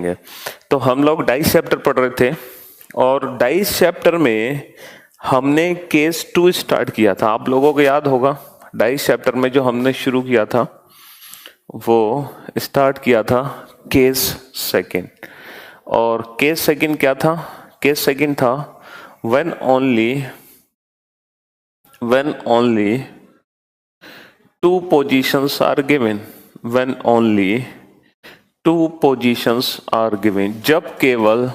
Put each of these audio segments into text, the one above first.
देखेंगे। तो हम लोग डाइस चैप्टर पढ़ रहे थे और डाइस चैप्टर में हमने केस 2 स्टार्ट किया था। आप लोगों को याद होगा डाइस चैप्टर में जो हमने शुरू किया था वो स्टार्ट किया था केस सेकंड। और केस सेकंड क्या था? केस सेकंड था when only two positions are given, when only two positions are given, जब केवल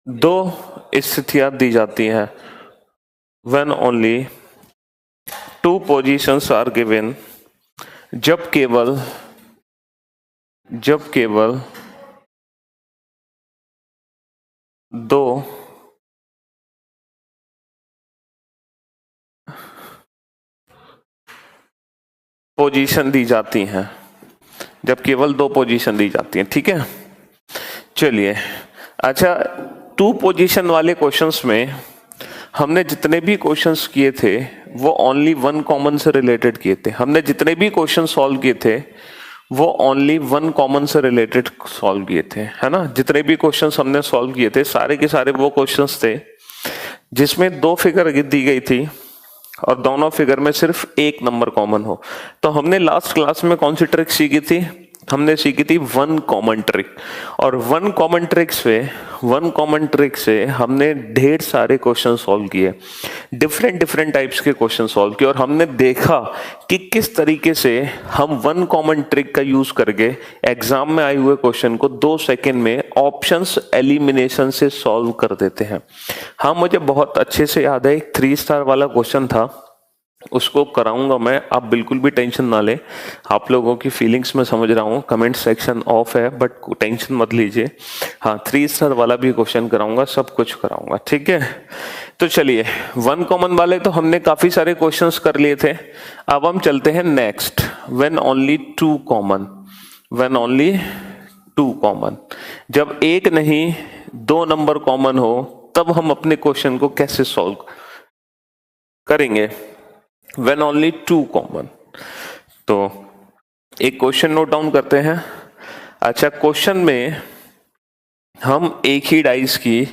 दो स्थितियां दी जाती हैं। when only two positions are given, जब केवल दो पोजीशन दी जाती हैं, जब केवल दो पोजीशन दी जाती हैं। ठीक है, चलिए। अच्छा, 2 पोजीशन वाले क्वेश्चंस में हमने जितने भी क्वेश्चंस किए थे वो ओनली 1 कॉमन से रिलेटेड किए थे। हमने जितने भी क्वेश्चन सॉल्व किए थे वो ओनली 1 कॉमन से रिलेटेड सॉल्व किए थे, है ना। जितने भी क्वेश्चंस हमने सॉल्व किए थे सारे के सारे वो क्वेश्चंस थे जिसमें 2 फिगर दी गई थी और दोनों फिगर में सिर्फ 1 नंबर कॉमन हो। तो हमने लास्ट क्लास में कौन सी ट्रिक सीखी थी? हमने सीखी थी 1 कॉमन ट्रिक। और 1 कॉमन ट्रिक से हमने ढेर सारे क्वेश्चन सॉल्व किए, डिफरेंट टाइप्स के क्वेश्चन सॉल्व किए और हमने देखा कि किस तरीके से हम 1 कॉमन ट्रिक का यूज करके एग्जाम में आए हुए क्वेश्चन को 2 सेकंड में ऑप्शंस एलिमिनेशन से सॉल्व कर देते हैं। हाँ, मुझे बहुत अच्छे से याद है, एक 3 स्टार वाला क्वेश्चन था, उसको कराऊंगा मैं, आप बिल्कुल भी टेंशन ना लें। आप लोगों की फीलिंग्स में समझ रहा हूँ, कमेंट सेक्शन ऑफ है बट टेंशन मत लीजिए। हाँ, 3 स्टार वाला भी क्वेश्चन कराऊंगा, सब कुछ कराऊंगा। ठीक है, तो चलिए 1 कॉमन वाले तो हमने काफी सारे क्वेश्चंस कर लिए थे। अब हम चलते हैं नेक्स्ट, व्हेन ओनली 2 कॉमन। जब एक नहीं 2 नंबर कॉमन हो तब हम अपने क्वेश्चन को कैसे सॉल्व करेंगे? when only 2 common. तो एक क्वेश्चन नोट डाउन करते हैं। अच्छा, क्वेश्चन में हम एक ही डाइस की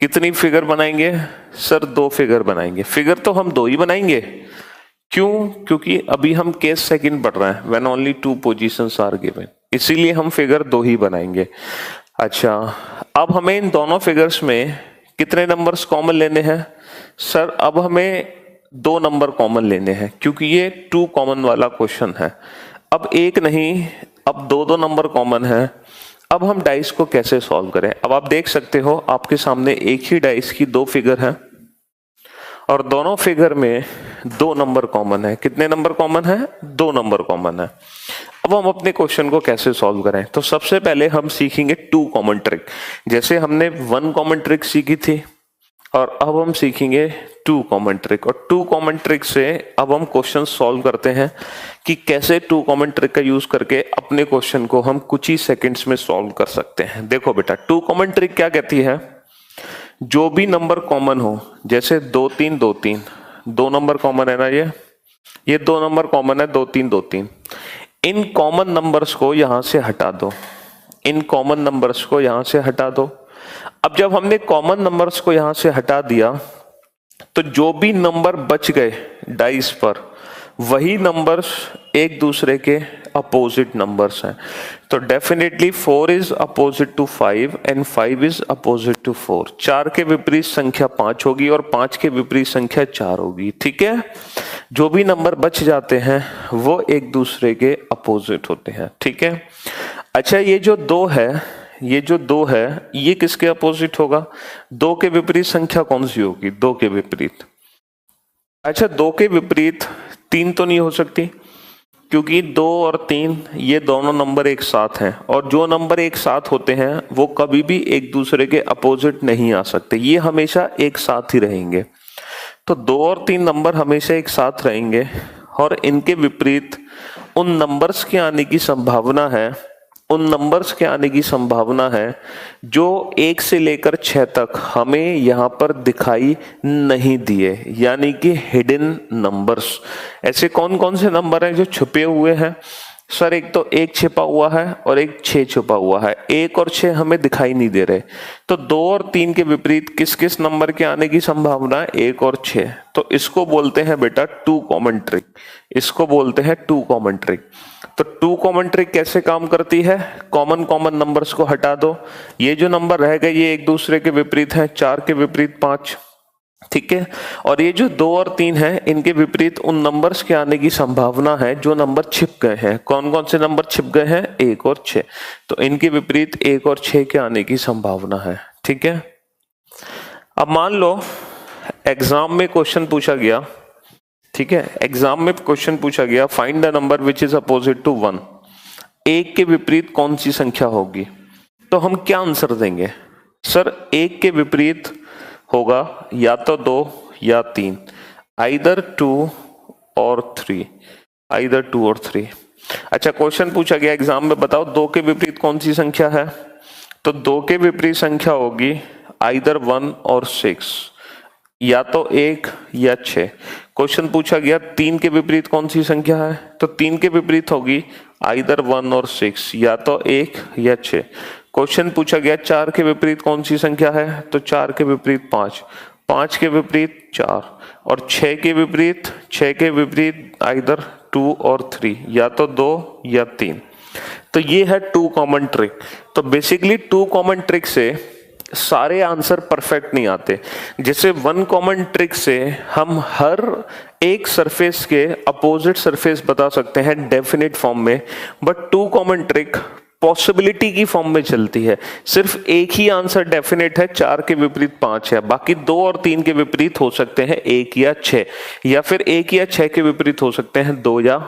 कितनी फिगर बनाएंगे? सर 2 फिगर बनाएंगे। फिगर तो हम 2 ही बनाएंगे। क्यों? क्योंकि अभी हम केस सेकंड पढ़ रहे हैं, when only 2 positions are given, इसीलिए हम फिगर 2 ही बनाएंगे। अच्छा, अब हमें इन दोनों फिगर्स में कितने नंबर्स कॉमन लेने हैं? सर अब हमें 2 नंबर कॉमन लेने हैं क्योंकि ये 2 कॉमन वाला क्वेश्चन है। अब एक नहीं, अब 2 नंबर कॉमन है। अब हम डाइस को कैसे सॉल्व करें? अब आप देख सकते हो आपके सामने एक ही डाइस की 2 फिगर है और दोनों फिगर में 2 नंबर कॉमन है। कितने नंबर कॉमन है? 2 नंबर कॉमन है। अब हम अपने क्वेश्चन को कैसे सॉल्व करें? तो सबसे पहले हम सीखेंगे 2 कॉमन ट्रिक। जैसे हमने 1 कॉमन ट्रिक सीखी थी और अब हम सीखेंगे 2 कॉमन ट्रिक। और 2 कॉमन ट्रिक से अब हम क्वेश्चन सॉल्व करते हैं कि कैसे 2 कॉमन ट्रिक का यूज करके अपने क्वेश्चन को हम कुछ ही सेकंड्स में सॉल्व कर सकते हैं। देखो बेटा, 2 कॉमन ट्रिक क्या कहती है? जो भी नंबर कॉमन हो, जैसे 2 3 2 3, 2 नंबर कॉमन है ना, ये 2 नंबर कॉमन है, 2 3 2 3। इन कॉमन नंबर्स को यहां से हटा दो, इन कॉमन नंबर्स को यहां से हटा दो। अब जब हमने कॉमन नंबर्स को यहां से हटा दिया तो जो भी नंबर बच गए डाइस पर वही नंबर्स एक दूसरे के अपोजिट नंबर्स हैं। तो definitely 4 is opposite to 5 and 5 is opposite to 4। 4 के विपरीत संख्या 5 होगी और 5 के विपरीत संख्या 4 होगी। ठीक है, जो भी नंबर बच जाते हैं वो एक दूसरे के अपोजिट होते हैं। ठीक है। अच्छा, ये जो 2 है ये किसके अपोजिट होगा? 2 के विपरीत संख्या कौन सी होगी? 2 के विपरीत। अच्छा, 2 के विपरीत 3 तो नहीं हो सकती क्योंकि 2 और 3 ये दोनों नंबर एक साथ हैं और जो नंबर एक साथ होते हैं वो कभी भी एक दूसरे के अपोजिट नहीं आ सकते, ये हमेशा एक साथ ही रहेंगे। तो 2 और 3 नंबर हमेशा एक साथ रहेंगे और इनके विपरीत उन नंबर्स के आने की संभावना है जो 1 से लेकर 6 तक हमें यहाँ पर दिखाई नहीं दिए, यानी कि हिडन नंबर्स। ऐसे कौन कौन से नंबर हैं जो छुपे हुए हैं? सर एक तो 1 छिपा हुआ है और एक 6 छिपा हुआ है, 1 और 6 हमें दिखाई नहीं दे रहे, तो 2 और 3 के विपरीत किस किस नंबर के आने की संभावना है? 1 और 6। तो इसको बोलते हैं बेटा टू कॉमन ट्रिक, इसको बोलते हैं टू कॉमन ट्रिक। तो टू कॉमन ट्रिक कैसे काम करती है? कॉमन कॉमन नंबर्स को हटा दो, ये जो नंबर रह गए ये एक दूसरे के विपरीत हैं, 4 के विपरीत 5, ठीक है, और ये जो 2 और 3 है इनके विपरीत उन नंबर्स के आने की संभावना है जो नंबर छिप गए हैं। कौन कौन से नंबर छिप गए हैं? 1 और 6, तो इनके विपरीत 1 और 6 के आने की संभावना है, ठीक है। अब मान लो एग्जाम में क्वेश्चन पूछा गया, ठीक है, एग्जाम में क्वेश्चन पूछा गया find the number which is opposite to 1, 1 के विपरीत कौन सी संख्या होगी? तो हम क्या आंसर देंगे? सर 1 के विपरीत होगा या तो 2 या 3, आइदर 2 और 3, आइदर 2 और 3। अच्छा क्वेश्चन पूछा गया एग्जाम में, बताओ 2 के विपरीत कौन सी संख्या है? तो 2 के विपरीत संख्या होगी आइदर 1 और 6, या तो 1 या 6। क्वेश्चन पूछा गया 3 के विपरीत कौन सी संख्या है? तो 3 के विपरीत होगी आइदर 1 और 6, या तो 1 या 6। क्वेश्चन पूछा गया 4 के विपरीत कौन सी संख्या है? तो 4 के विपरीत 5, 5 के विपरीत 4, और 6 के विपरीत आइदर 2 और 3, या तो 2 या 3। तो ये है टू कॉमन ट्रिक। तो बेसिकली टू कॉमन ट्रिक से सारे आंसर परफेक्ट नहीं आते, जैसे वन कॉमन ट्रिक से हम हर एक सरफेस के अपोजिट सरफेस बता सकते हैं डेफिनेट फॉर्म में, but two common trick possibility की फॉर्म में चलती है। सिर्फ एक ही आंसर डेफिनेट है, 4 के विपरीत 5 है, बाकी 2 और 3 के विपरीत हो सकते हैं 1 या 6, या फिर 1 या 6 के विपरीत हो सकते हैं 2 या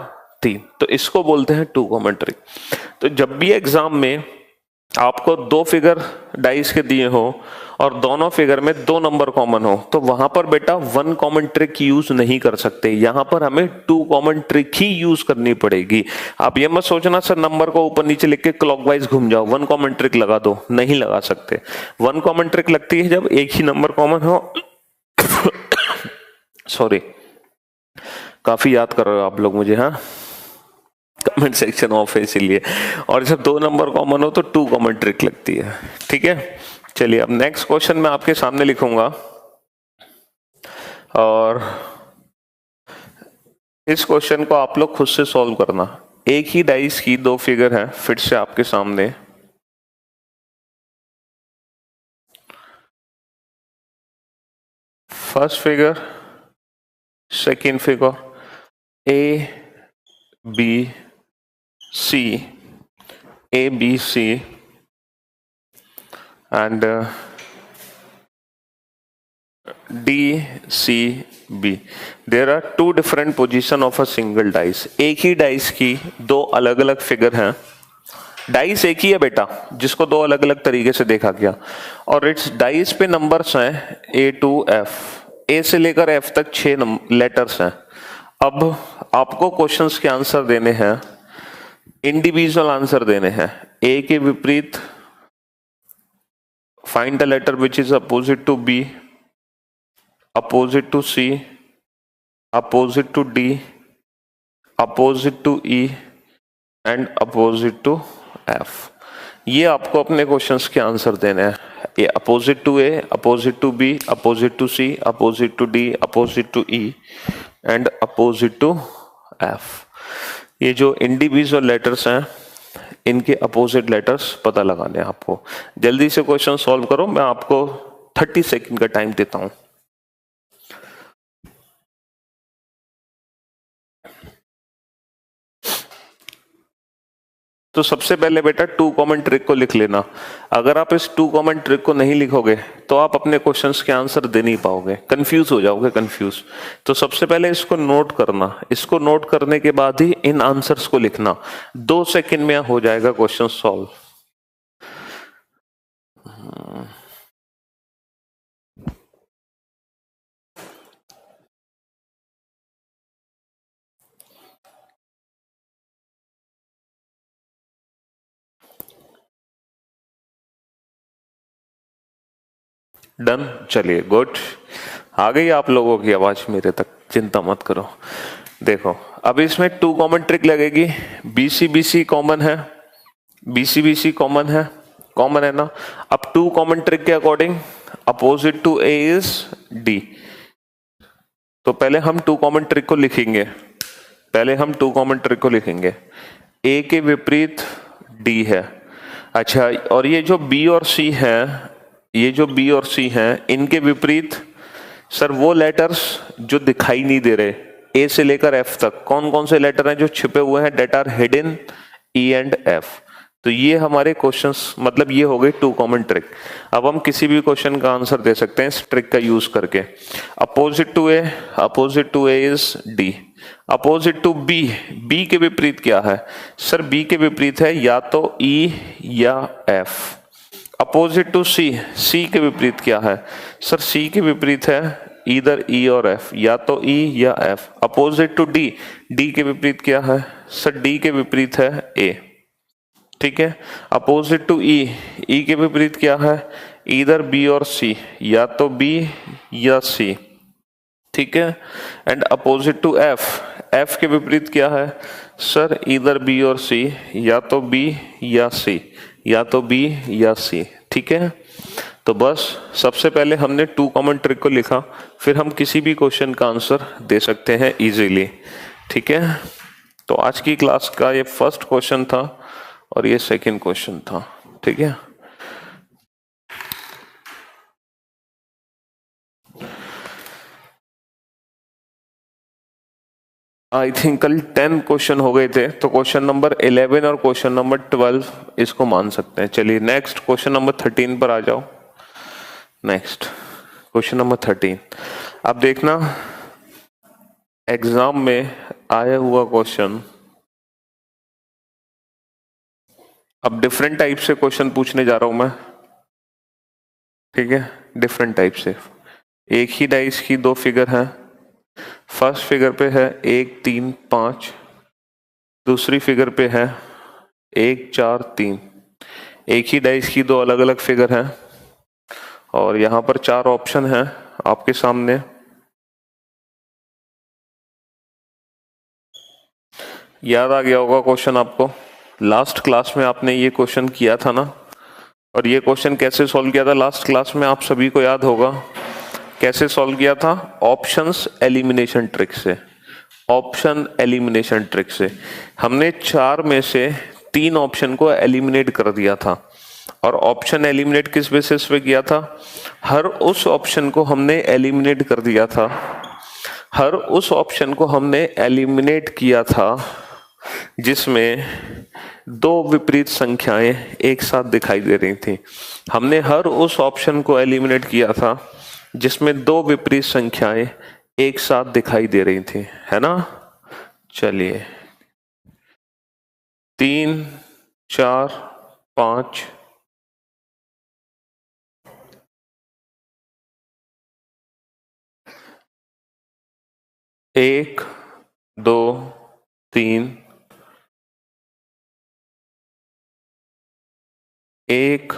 3। तो इसको बोलते हैं टू कॉमन ट्रिक। तो जब भी एग्जाम में आपको 2 फिगर डाइस के दिए हो और दोनों फिगर में 2 नंबर कॉमन हो, तो वहां पर बेटा वन कॉमन ट्रिक यूज नहीं कर सकते, यहां पर हमें टू कॉमन ट्रिक ही यूज करनी पड़ेगी। आप ये मत सोचना सर नंबर को ऊपर नीचे लिख के क्लॉकवाइज घूम जाओ, वन कॉमन ट्रिक लगा दो, नहीं लगा सकते। वन कॉमन ट्रिक लगती है जब एक ही नंबर कॉमन हो सॉरी, काफी याद कर रहे हो आप लोग मुझे, हाँ कमेंट सेक्शन ऑफ है इसीलिए, और जब 2 नंबर कॉमन हो तो टू कॉमन ट्रिक लगती है, ठीक है। चलिए अब नेक्स्ट क्वेश्चन मैं आपके सामने लिखूंगा, और इस क्वेश्चन को आप लोग खुद से सॉल्व करना। एक ही डाइस की 2 फिगर है फिर से आपके सामने, first figure, second figure, A B C, A B C and D C B. There are 2 different position of a single dice. एक ही डाइस की 2 अलग अलग फिगर हैं। डाइस एक ही है बेटा, जिसको 2 अलग अलग तरीके से देखा गया, और इट्स डाइस पे नंबर्स हैं A to F, A से लेकर F तक 6 लेटर्स हैं। अब आपको क्वेश्चंस के आंसर देने हैं, इंडिविजुअल आंसर देने हैं। ए के विपरीत find the letter which is opposite to B, opposite to C, opposite to D, opposite to E and opposite to F. ये आपको अपने क्वेश्चंस के आंसर देने हैं। ये opposite to A, opposite to B, opposite to C, opposite to D, opposite to E and opposite to F. ये जो individual letters हैं इनके अपोजिट लेटर्स पता लगाने हैं आपको। जल्दी से क्वेश्चन सॉल्व करो, मैं आपको 30 सेकंड का टाइम देता हूं। तो सबसे पहले बेटा टू कॉमन ट्रिक को लिख लेना। अगर आप इस टू कॉमन ट्रिक को नहीं लिखोगे तो आप अपने क्वेश्चंस के आंसर दे नहीं पाओगे, कंफ्यूज हो जाओगे, कंफ्यूज। तो सबसे पहले इसको नोट करना, इसको नोट करने के बाद ही इन आंसर्स को लिखना। 2 सेकंड में हो जाएगा क्वेश्चन सॉल्व। डन, चलिए गुड, आ गई आप लोगों की आवाज मेरे तक, चिंता मत करो। देखो अब इसमें 2 कॉमन ट्रिक लगेगी, BC BC कॉमन है, BC BC कॉमन है ना। अब 2 कॉमन ट्रिक के according opposite to A is D। तो पहले हम 2 कॉमन ट्रिक को लिखेंगे, A के विपरीत D है। अच्छा, और ये जो B और C हैं, इनके विपरीत सर वो लेटर्स जो दिखाई नहीं दे रहे, A से लेकर F तक कौन कौन से लेटर हैं जो छिपे हुए हैं, that are hidden, E and F। तो ये हमारे क्वेश्चंस, मतलब ये हो गई 2 कॉमन ट्रिक। अब हम किसी भी क्वेश्चन का आंसर दे सकते हैं इस ट्रिक का यूज करके। Opposite to A is D, opposite to B के विपरीत क्या है सर? B के विपरीत है या तो E या F। अपोजिट टू C के विपरीत क्या है सर? C के विपरीत है इधर E और F, या तो E या F। अपोजिट टू D के विपरीत क्या है सर? D के विपरीत है A, ठीक है। अपोजिट टू E के विपरीत क्या है? इधर B और C, या तो B या C, ठीक है। एंड अपोजिट टू F के विपरीत क्या है सर? इधर B और C, या तो B या C, ठीक है। तो बस सबसे पहले हमने 2 कॉमन ट्रिक को लिखा, फिर हम किसी भी क्वेश्चन का आंसर दे सकते हैं इजीली, ठीक है। तो आज की क्लास का ये फर्स्ट क्वेश्चन था और ये सेकंड क्वेश्चन था, ठीक है। आई थिंक कल 10 क्वेश्चन हो गए थे, तो क्वेश्चन नंबर 11 और क्वेश्चन नंबर 12 इसको मान सकते हैं। चलिए नेक्स्ट क्वेश्चन नंबर 13 पर आ जाओ। नेक्स्ट क्वेश्चन नंबर 13, अब देखना एग्जाम में आया हुआ क्वेश्चन। अब डिफरेंट टाइप से क्वेश्चन पूछने जा रहा हूं मैं, ठीक है, डिफरेंट टाइप से। एक ही डाइस की 2 फिगर हैं। फर्स्ट फिगर पे है 1 3 5, दूसरी फिगर पे है 1 4 3। एक ही डाइस की 2 अलग अलग फिगर हैं और यहाँ पर 4 ऑप्शन हैं आपके सामने। याद आ गया होगा क्वेश्चन आपको, लास्ट क्लास में आपने ये क्वेश्चन किया था ना। और ये क्वेश्चन कैसे सॉल्व किया था लास्ट क्लास में, आप सभी को याद होगा। कैसे सॉल्व किया था? ऑप्शंस एलिमिनेशन ट्रिक से। ऑप्शन एलिमिनेशन ट्रिक से हमने 4 में से 3 ऑप्शन को एलिमिनेट कर दिया था। और ऑप्शन एलिमिनेट किस बेसिस पे किया था? हर उस ऑप्शन को हमने एलिमिनेट कर दिया था, हर उस ऑप्शन को हमने एलिमिनेट किया था जिसमें 2 विपरीत संख्याएं एक साथ दिखाई दे रही थी। हमने हर उस ऑप्शन को एलिमिनेट किया था जिसमें 2 विपरीत संख्याएं एक साथ दिखाई दे रही थी, है ना। चलिए 3 4 5 1 2 3 1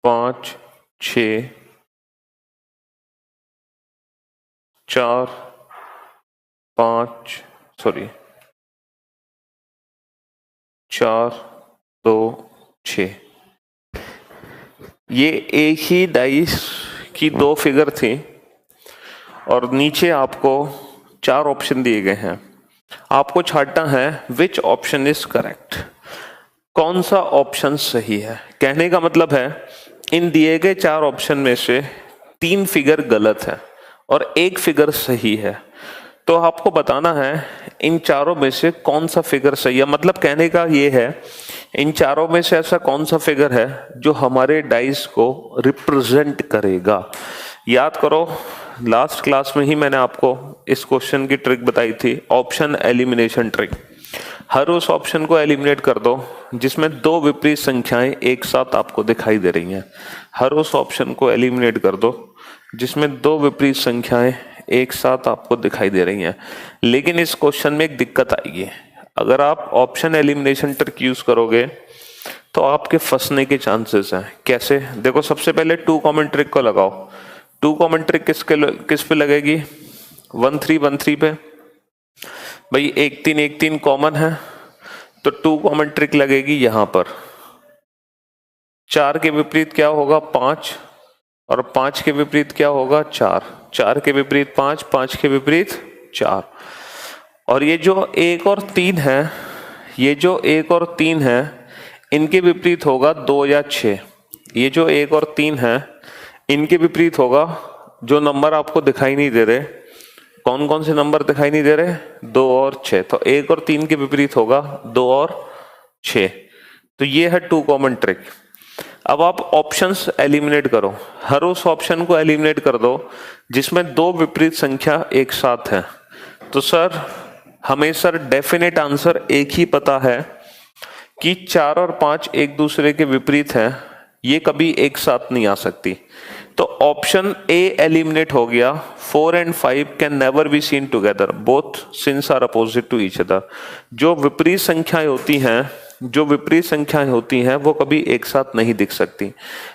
5 6 4 5 4 2 6। ये एक ही डाइस की 2 फिगर थी और नीचे आपको 4 ऑप्शन दिए गए हैं। आपको छांटना है विच ऑप्शन इज करेक्ट, कौन सा ऑप्शन सही है। कहने का मतलब है इन दिए गए 4 ऑप्शन में से 3 फिगर गलत है और 1 फिगर सही है। तो आपको बताना है इन चारों में से कौन सा फिगर सही है। मतलब कहने का ये है इन चारों में से ऐसा कौन सा फिगर है जो हमारे डाइस को रिप्रेजेंट करेगा। याद करो लास्ट क्लास में ही मैंने आपको इस क्वेश्चन की ट्रिक बताई थी, ऑप्शन एलिमिनेशन ट्रिक। हर उस ऑप्शन को एलिमिनेट कर दो जिसमें 2 विपरीत संख्याएं एक साथ आपको दिखाई दे रही हैं। हर उस ऑप्शन को एलिमिनेट कर दो जिसमें 2 विपरीत संख्याएं एक साथ आपको दिखाई दे रही हैं। लेकिन इस क्वेश्चन में एक दिक्कत आएगी, अगर आप ऑप्शन एलिमिनेशन ट्रिक यूज करोगे तो आपके फंसने के चांसेस हैं। कैसे? देखो सबसे पहले 2 कॉमन ट्रिक को लगाओ। 2 कॉमन ट्रिक किस पे लगेगी? 1 3 1 3 पे। भाई एक तीन कॉमन है तो 2 कॉमन ट्रिक लगेगी यहां पर। 4 के विपरीत क्या होगा 5, और 5 के विपरीत क्या होगा 4, 4 के विपरीत 5, 5 के विपरीत 4। और ये जो 1 और 3 है, ये जो 1 और 3 है इनके विपरीत होगा 2 या 6। ये जो 1 और 3 है इनके विपरीत होगा जो नंबर आपको दिखाई नहीं दे रहे। कौन कौन से नंबर दिखाई नहीं दे रहे? 2 और 6। तो 1 और 3 के विपरीत होगा 2 और 6। तो ये है 2 कॉमन ट्रिक। अब आप ऑप्शंस एलिमिनेट करो, हर उस ऑप्शन को एलिमिनेट कर दो जिसमें 2 विपरीत संख्या एक साथ है। तो सर हमें सर डेफिनेट आंसर एक ही पता है कि 4 और 5 एक दूसरे के विपरीत हैं, ये कभी एक साथ नहीं आ सकती। तो ऑप्शन ए एलिमिनेट हो गया। 4 and 5 can never be seen together, both since are opposite to each other. जो विपरीत संख्याएं होती हैं, जो विपरीत संख्याएं होती हैं वो कभी एक साथ नहीं दिख सकती।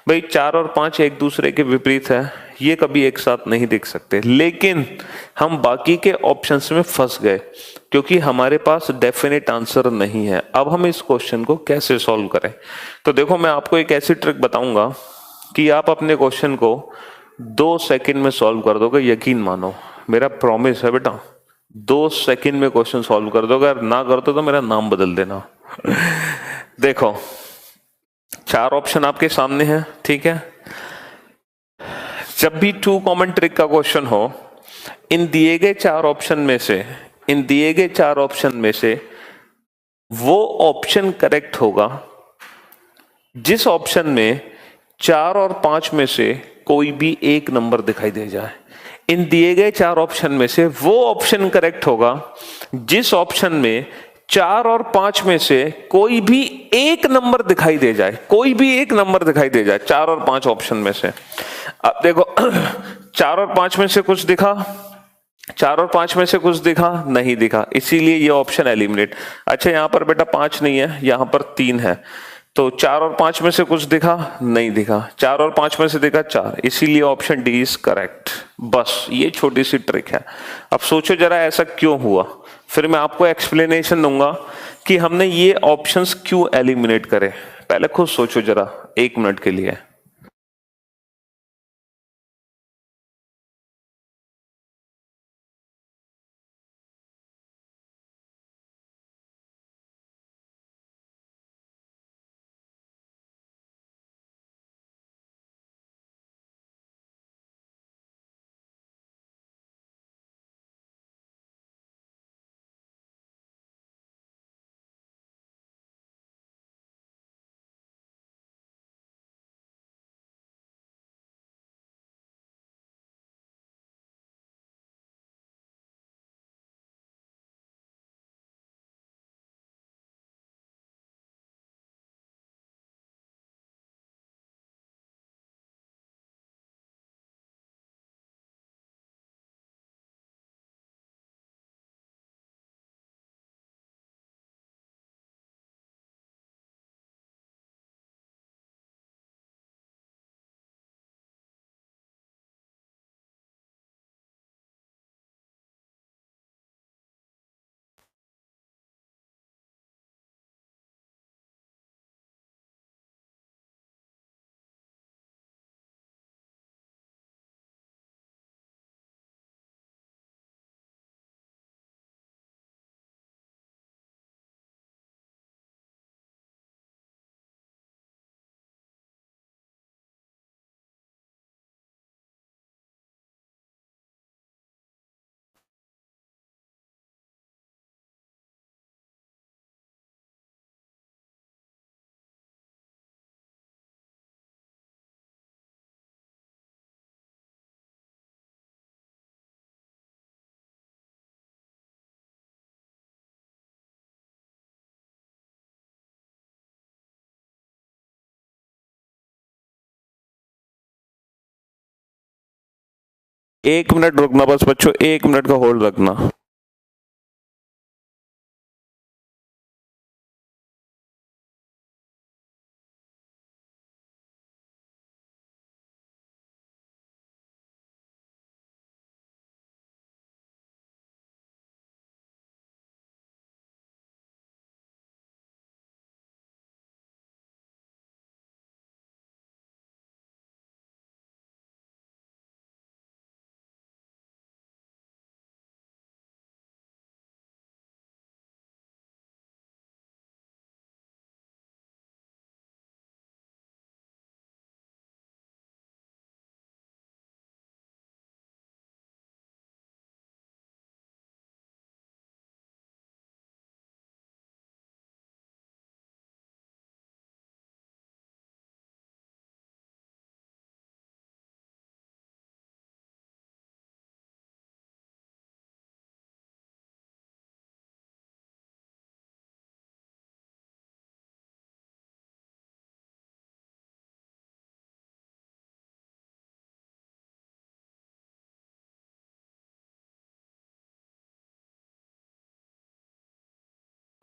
भाई 4 और 5 एक दूसरे के विपरीत है, ये कभी एक साथ नहीं दिख सकते। लेकिन हम बाकी के ऑप्शंस में फंस गए क्योंकि हमारे पास डेफिनेट आंसर नहीं है। अब हम इस क्वेश्चन को कैसे सॉल्व करें? तो देखो मैं आपको एक ऐसी ट्रिक बताऊंगा कि आप अपने क्वेश्चन को 2 सेकंड में सॉल्व कर दोगे, यकीन मानो, मेरा प्रॉमिस है बेटा। 2 सेकंड में क्वेश्चन सॉल्व कर दोगे, अगर ना कर दो तो मेरा नाम बदल देना। देखो 4 ऑप्शन आपके सामने हैं, ठीक है। जब भी 2 कॉमन ट्रिक का क्वेश्चन हो, इन दिए गए 4 ऑप्शन में से, इन दिए गए 4 ऑप्शन में से वो ऑप्शन करेक्ट होगा जिस ऑप्शन में 4 और 5 में से कोई भी एक नंबर दिखाई दे जाए। इन दिए गए 4 ऑप्शन में से वो ऑप्शन करेक्ट होगा जिस ऑप्शन में 4 और 5 में से कोई भी एक नंबर दिखाई दे जाए, कोई भी एक नंबर दिखाई दे जाए 4 और 5 ऑप्शन में से। अब देखो 4 और 5 में से कुछ दिखा, 4 और 5 में से कुछ दिखा, नहीं दिखा, इसीलिए ये ऑप्शन एलिमिनेट। अच्छा यहां पर बेटा 5 नहीं है, यहां पर 3 है, तो 4 और 5 में से कुछ दिखा, नहीं दिखा, 4 और 5 में से दिखा 4, इसीलिए ऑप्शन डी इज करेक्ट। बस ये छोटी सी ट्रिक है। अब सोचो जरा ऐसा क्यों हुआ, फिर मैं आपको एक्सप्लेनेशन दूंगा कि हमने ये ऑप्शंस क्यों एलिमिनेट करे। पहले खुद सोचो जरा 1 मिनट के लिए। एक मिनट रुकना बस बच्चों, 1 मिनट का होल्ड रखना।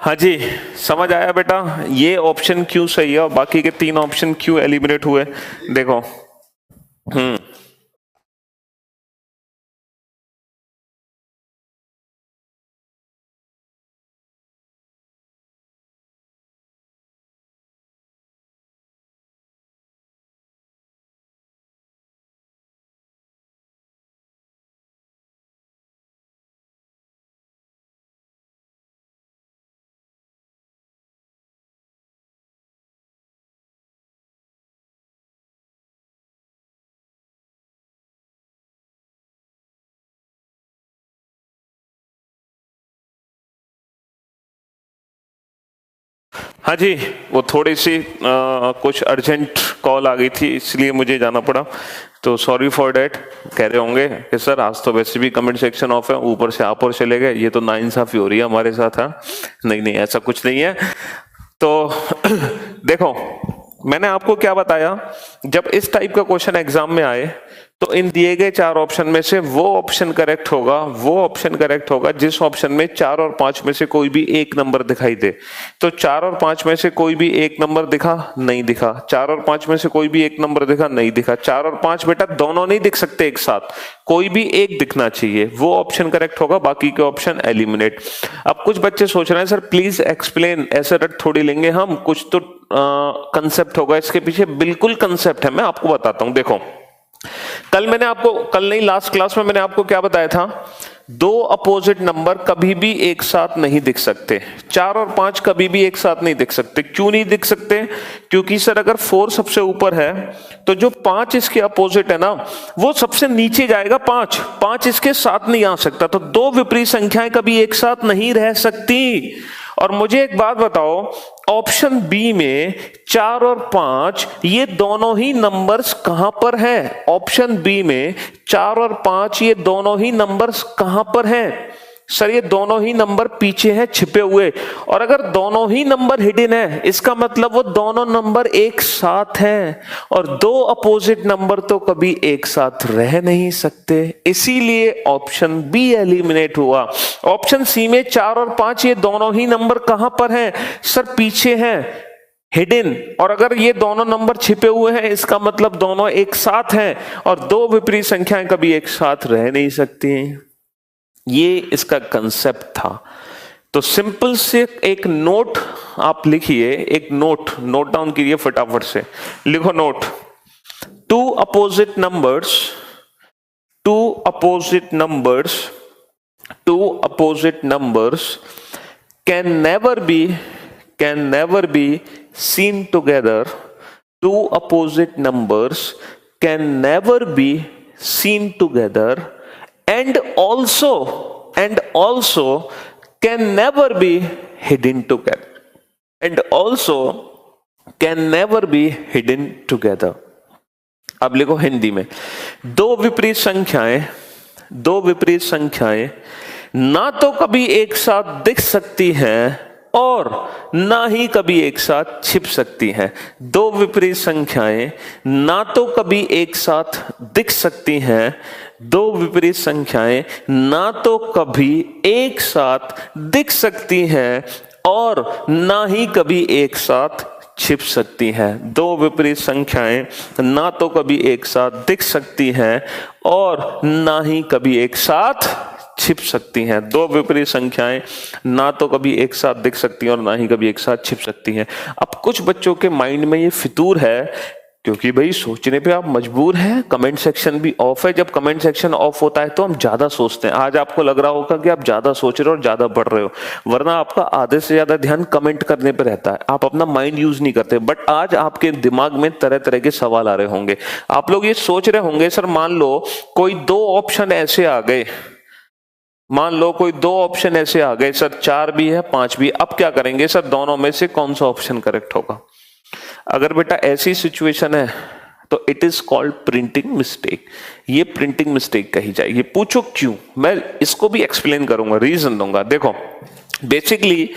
हाँ जी, समझ आया बेटा, ये ऑप्शन क्यों सही है और बाकी के 3 ऑप्शन क्यों एलिमिनेट हुए, देखो। हाँ जी, वो थोड़ी सी कुछ अर्जेंट कॉल आ गई थी इसलिए मुझे जाना पड़ा, तो सॉरी फॉर डैट। कह रहे होंगे कि सर आज तो वैसे भी कमेंट सेक्शन ऑफ है, ऊपर से आप और चले गए, ये तो नाइंसाफी हो रही है हमारे साथ। हाँ नहीं नहीं, ऐसा कुछ नहीं है। तो देखो, मैंने आपको क्या बताया, जब इस टाइप का क्वेश्चन एग्जाम में आए तो इन दिए गए 4 ऑप्शन में से वो ऑप्शन करेक्ट होगा जिस ऑप्शन में 4 और 5 में से कोई भी एक नंबर दिखाई दे। तो 4 और 5 में से कोई भी एक नंबर दिखा, नहीं दिखा। 4 और 5 में से कोई भी एक नंबर दिखा, नहीं दिखा। 4 और 5 बेटा दोनों नहीं दिख सकते एक साथ, कोई भी एक दिखना चाहिए, वो ऑप्शन करेक्ट होगा, बाकी के ऑप्शन एलिमिनेट। अब कुछ बच्चे सोच रहे हैं सर प्लीज एक्सप्लेन, ऐसे रट थोड़ी लेंगे हम, कुछ तो कंसेप्ट होगा इसके पीछे। बिल्कुल कंसेप्ट है, मैं आपको बताता हूं। देखो, कल नहीं, लास्ट क्लास में मैंने आपको क्या बताया था, 2 अपोजिट नंबर कभी भी एक साथ नहीं दिख सकते। 4 और 5 कभी भी एक साथ नहीं दिख सकते। क्यों नहीं दिख सकते? क्योंकि सर अगर 4 सबसे ऊपर है तो जो 5 इसके अपोजिट है ना, वो सबसे नीचे जाएगा। 5 इसके साथ नहीं आ सकता। तो 2 विपरीत संख्याएं कभी एक साथ नहीं रह सकती। और मुझे एक बात बताओ, ऑप्शन बी में 4 और 5 ये दोनों ही नंबर्स कहां पर हैं? ऑप्शन बी में 4 और 5 ये दोनों ही नंबर्स कहां पर हैं? सर ये दोनों ही नंबर पीछे हैं छिपे हुए। और अगर दोनों ही नंबर हिडन है, इसका मतलब वो दोनों नंबर एक साथ हैं। और 2 अपोजिट नंबर तो कभी एक साथ रह नहीं सकते, इसीलिए ऑप्शन बी एलिमिनेट हुआ। ऑप्शन सी में 4 और 5 ये दोनों ही नंबर कहां पर हैं? सर पीछे हैं, हिडन। और अगर ये दोनों नंबर छिपे हुए हैं, इसका मतलब दोनों एक साथ हैं। और 2 विपरीत संख्याएं कभी एक साथ रह नहीं सकती। ये इसका कंसेप्ट था। तो सिंपल से एक नोट आप लिखिए, एक नोट डाउन कीजिए फटाफट से। लिखो note, 2 opposite numbers can never be seen together. 2 opposite numbers can never be seen together and also can never be hidden together. अब लिखो हिंदी में, 2 विपरीत संख्याएं ना तो कभी एक साथ दिख सकती हैं और ना ही कभी एक साथ छिप सकती हैं। 2 विपरीत संख्याएं ना तो कभी एक साथ दिख सकती हैं, 2 विपरीत संख्याएं ना तो कभी एक साथ दिख सकती हैं और ना ही कभी एक साथ छिप सकती हैं। 2 विपरीत संख्याएं ना तो कभी एक साथ दिख सकती हैं और ना ही कभी एक साथ छिप सकती हैं। 2 विपरीत संख्याएं ना तो कभी एक साथ दिख सकती हैं और ना ही कभी एक साथ छिप सकती हैं। अब कुछ बच्चों के माइंड में ये फितूर है, क्योंकि भाई सोचने पे आप मजबूर हैं, कमेंट सेक्शन भी ऑफ है। जब कमेंट सेक्शन ऑफ होता है तो हम ज्यादा सोचते हैं। आज आपको लग रहा होगा कि आप ज्यादा सोच रहे हो और ज्यादा पढ़ रहे हो, वरना आपका आधे से ज्यादा ध्यान कमेंट करने पे रहता है, आप अपना माइंड यूज नहीं करते। बट आज आपके दिमाग में तरह तरह के सवाल आ रहे होंगे। आप लोग ये सोच रहे होंगे, सर मान लो कोई 2 ऑप्शन ऐसे आ गए, सर 4 भी है 5 भी, अब क्या करेंगे सर? दोनों में से कौन सा ऑप्शन करेक्ट होगा? अगर बेटा ऐसी सिचुएशन है तो it is called printing mistake. ये प्रिंटिंग मिस्टेक कही जाएगी। पूछो क्यों? मैं इसको भी एक्सप्लेन करूंगा, रीजन दूंगा। देखो बेसिकली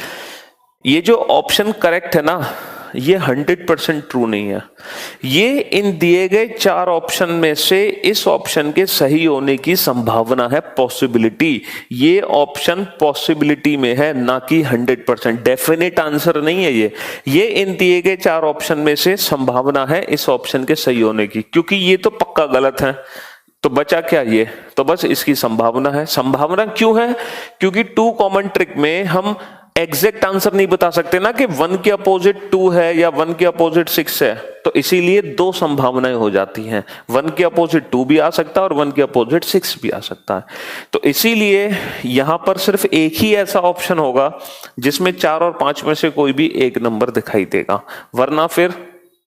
ये जो ऑप्शन करेक्ट है ना, ये 100% ट्रू नहीं है। ये इन दिए गए 4 ऑप्शन में से इस ऑप्शन के सही होने की संभावना है, पॉसिबिलिटी। ये ऑप्शन पॉसिबिलिटी में है, ना कि 100%। डेफिनेट आंसर नहीं है ये इन दिए गए 4 ऑप्शन में से संभावना है इस ऑप्शन के सही होने की, क्योंकि ये तो पक्का गलत है। तो बचा क्या ये, तो बस इसकी संभावना है। संभावना क्यों है, क्योंकि 2 कॉमन ट्रिक में हम एग्जैक्ट आंसर नहीं बता सकते ना कि 1 के अपोजिट 2 है या 1 के अपोजिट 6 है, तो इसीलिए 2 संभावनाएं हो जाती हैं। 1 के अपोजिट 2 भी आ सकता है और 1 के अपोजिट 6 भी आ सकता है। तो इसीलिए यहां पर सिर्फ एक ही ऐसा ऑप्शन होगा जिसमें 4 और 5 में से कोई भी एक नंबर दिखाई देगा, वरना फिर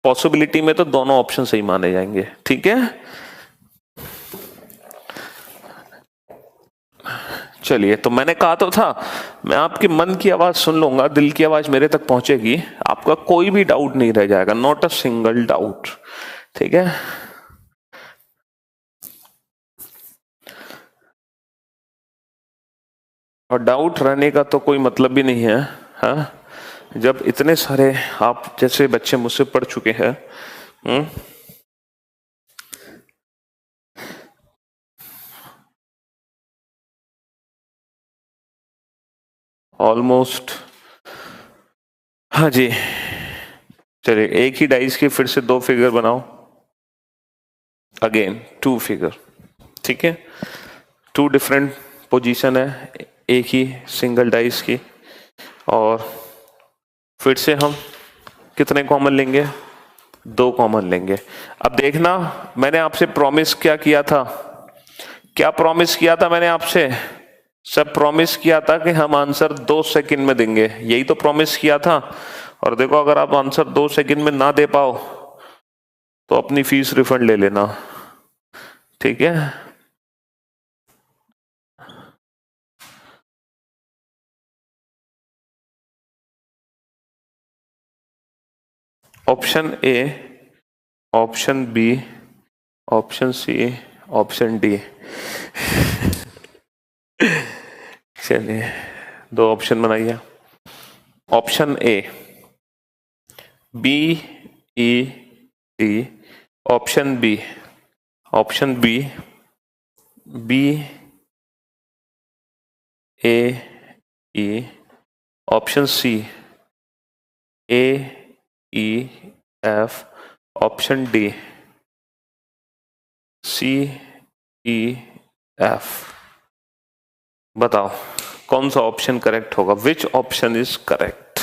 पॉसिबिलिटी में तो दोनों ऑप्शन सही माने जाएंगे। ठीक है, चलिए, तो मैंने कहा तो था मैं आपके मन की आवाज सुन लूंगा, दिल की आवाज मेरे तक पहुंचेगी, आपका कोई भी डाउट नहीं रह जाएगा, नॉट अ सिंगल डाउट। ठीक है, और डाउट रहने का तो कोई मतलब भी नहीं है। हाँ, जब इतने सारे आप जैसे बच्चे मुझसे पढ़ चुके हैं, ऑलमोस्ट। हाँ जी, चलिए, एक ही डाइस के फिर से 2 फिगर बनाओ, अगेन 2 फिगर। ठीक है, 2 डिफरेंट पोजीशन है एक ही सिंगल डाइस की, और फिर से हम कितने कॉमन लेंगे, 2 कॉमन लेंगे। अब देखना, मैंने आपसे प्रॉमिस क्या किया था, क्या प्रॉमिस किया था मैंने आपसे, सब प्रॉमिस किया था कि हम आंसर 2 सेकंड में देंगे, यही तो प्रॉमिस किया था। और देखो, अगर आप आंसर 2 सेकंड में ना दे पाओ तो अपनी फीस रिफंड ले लेना। ठीक है, option A, option B, option C, option D. चलिए, 2 ऑप्शन बनाइए। Option A B E D, option B, option B B A E, option C A E F, option D C E F. बताओ कौन सा option correct होगा, विच option is correct.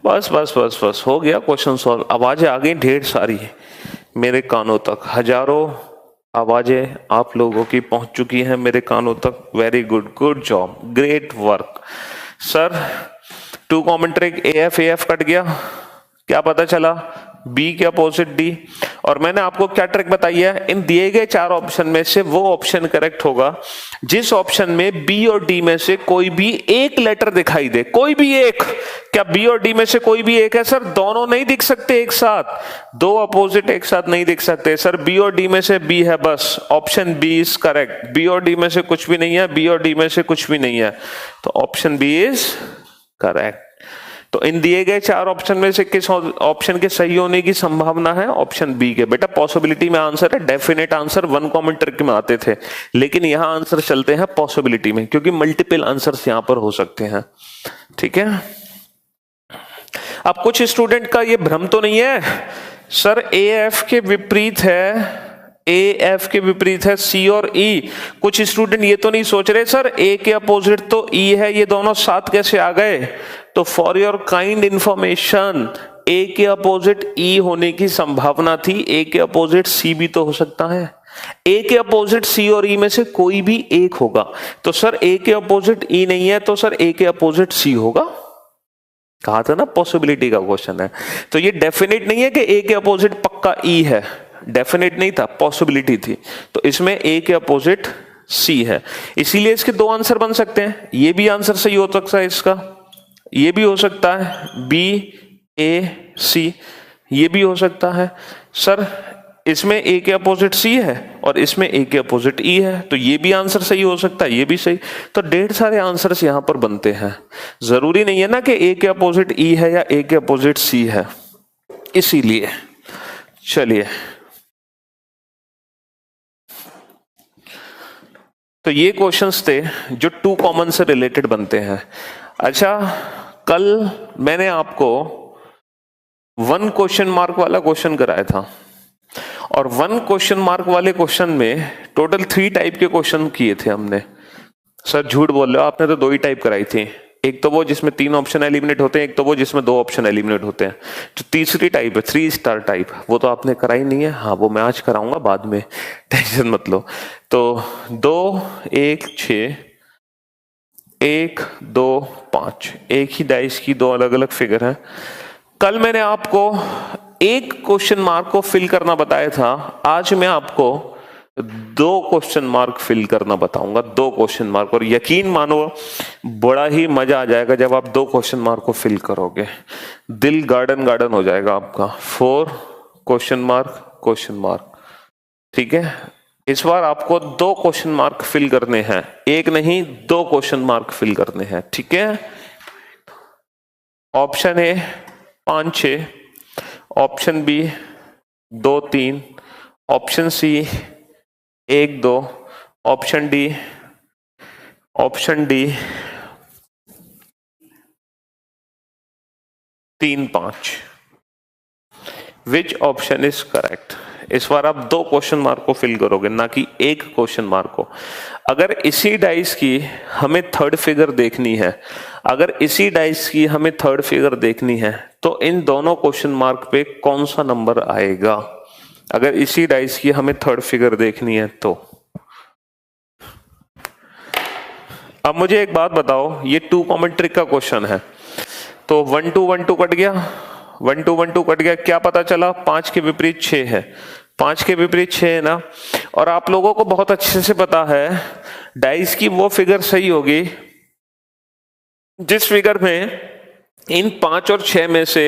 बस बस बस बस, हो गया क्वेश्चन सॉल्व। आवाजें आ गई ढेर सारी मेरे कानों तक, हजारों आवाजें आप लोगों की पहुंच चुकी हैं मेरे कानों तक। Very good, good job, great work. Sir 2 common trick, AF cut गया, क्या पता चला, बी के अपोजिट डी। और मैंने आपको क्या ट्रिक बताई है, इन दिए गए 4 ऑप्शन में से वो ऑप्शन करेक्ट होगा जिस ऑप्शन में बी और डी में से कोई भी एक लेटर दिखाई दे, कोई भी एक। क्या बी और डी में से कोई भी एक है सर? दोनों नहीं दिख सकते एक साथ, 2 अपोजिट एक साथ नहीं दिख सकते सर। बी और डी में से बी है बस, option B is correct. B और डी में से कुछ भी नहीं है, बी और डी में से कुछ भी नहीं है, तो ऑप्शन बी इज करेक्ट। तो इन दिए गए 4 ऑप्शन में से किस ऑप्शन के सही होने की संभावना है? ऑप्शन बी के। बेटा पॉसिबिलिटी में आंसर है, डेफिनेट आंसर 1 कॉमन ट्रिक में आते थे, लेकिन यहां आंसर चलते हैं पॉसिबिलिटी में, क्योंकि मल्टीपल आंसर्स यहां पर हो सकते हैं। ठीक है, अब कुछ स्टूडेंट का ये भ्रम तो नहीं है सर AF के विपरीत है, AF के विपरीत है C और E। कुछ स्टूडेंट ये तो नहीं सोच रहे सर A के अपोजिट तो E है, ये दोनों साथ कैसे आ गए? तो for your kind information, A के अपोजिट E होने की संभावना थी, A के अपोजिट C भी तो हो सकता है। A के अपोजिट C और E में से कोई भी एक होगा, तो सर A के अपोजिट E नहीं है, तो सर A के अपोजिट C होगा। कहा था ना पॉसिबिलिटी का क्वेश्चन है, तो ये डेफिनेट नहीं है कि A के अपोजिट पक्का E है, डेफिनेट नहीं था, पॉसिबिलिटी थी। तो इसमें A के अपोजिट C है, इसीलिए इसके 2 आंसर बन सकते हैं। ये भी आंसर सही हो सकता है इसका, ये भी हो सकता है B A C, ये भी हो सकता है सर इसमें A के अपोजिट C है और इसमें A के अपोजिट E है, तो ये भी आंसर सही हो सकता है, ये भी सही। तो ढेर सारे आंसर्स यहां पर बनते हैं, जरूरी नहीं है ना कि A के अपोजिट E है या A के अपोजिट C है। इसीलिए। चलिए, तो ये क्वेश्चंस थे जो टू कॉमन से रिलेटेड बनते हैं। अच्छा, कल मैंने आपको 1 क्वेश्चन मार्क वाला क्वेश्चन कराया था, और 1 क्वेश्चन मार्क वाले क्वेश्चन में टोटल 3 टाइप के क्वेश्चन किए थे हमने। सर झूठ बोल रहे हो, आपने तो 2 ही टाइप कराई थी। एक तो वो जिसमें 3 ऑप्शन एलिमिनेट होते हैं, एक तो वो जिसमें 2 ऑप्शन एलिमिनेट होते हैं। जो तीसरी टाइप है 3 स्टार टाइप, वो तो आपने कराई नहीं है। हाँ, वो मैं आज कराऊंगा बाद में, टेंशन मत लो। तो 2, 1, 6, 1, 2, 5, एक ही डाइस की 2 अलग अलग फिगर हैं। कल मैंने आपको एक क्वेश्चन मार्क को फिल करना बताया था, आज मैं आपको 2 क्वेश्चन मार्क फिल करना बताऊंगा, 2 क्वेश्चन मार्क। और यकीन मानो बड़ा ही मजा आ जाएगा जब आप 2 क्वेश्चन मार्क को फिल करोगे, दिल गार्डन गार्डन हो जाएगा आपका। 4 क्वेश्चन मार्क, ठीक है। इस बार आपको 2 क्वेश्चन मार्क फिल करने हैं, एक नहीं 2 क्वेश्चन मार्क फिल करने हैं, ठीक है। Option A 5, 6, option B 2, 3, option C 1, 2, option D 3, 5। Which option is correct? इस बार आप 2 क्वेश्चन मार्क को फिल करोगे, ना कि एक क्वेश्चन मार्क को। अगर इसी डाइस की हमें थर्ड फिगर देखनी है, तो इन दोनों क्वेश्चन मार्क पे कौन सा नंबर आएगा? अगर इसी डाइस की हमें थर्ड फिगर देखनी है तो। अब मुझे एक बात बताओ, ये 2 कॉमन ट्रिक का क्वेश्चन है, तो 1 2 1 2 कट गया, 1 2 1 2 कट गया। क्या पता चला? 5 के विपरीत 6 है, 5 के विपरीत 6 है ना। और आप लोगों को बहुत अच्छे से पता है डाइस की वो फिगर सही होगी जिस फिगर में इन 5 और 6 में से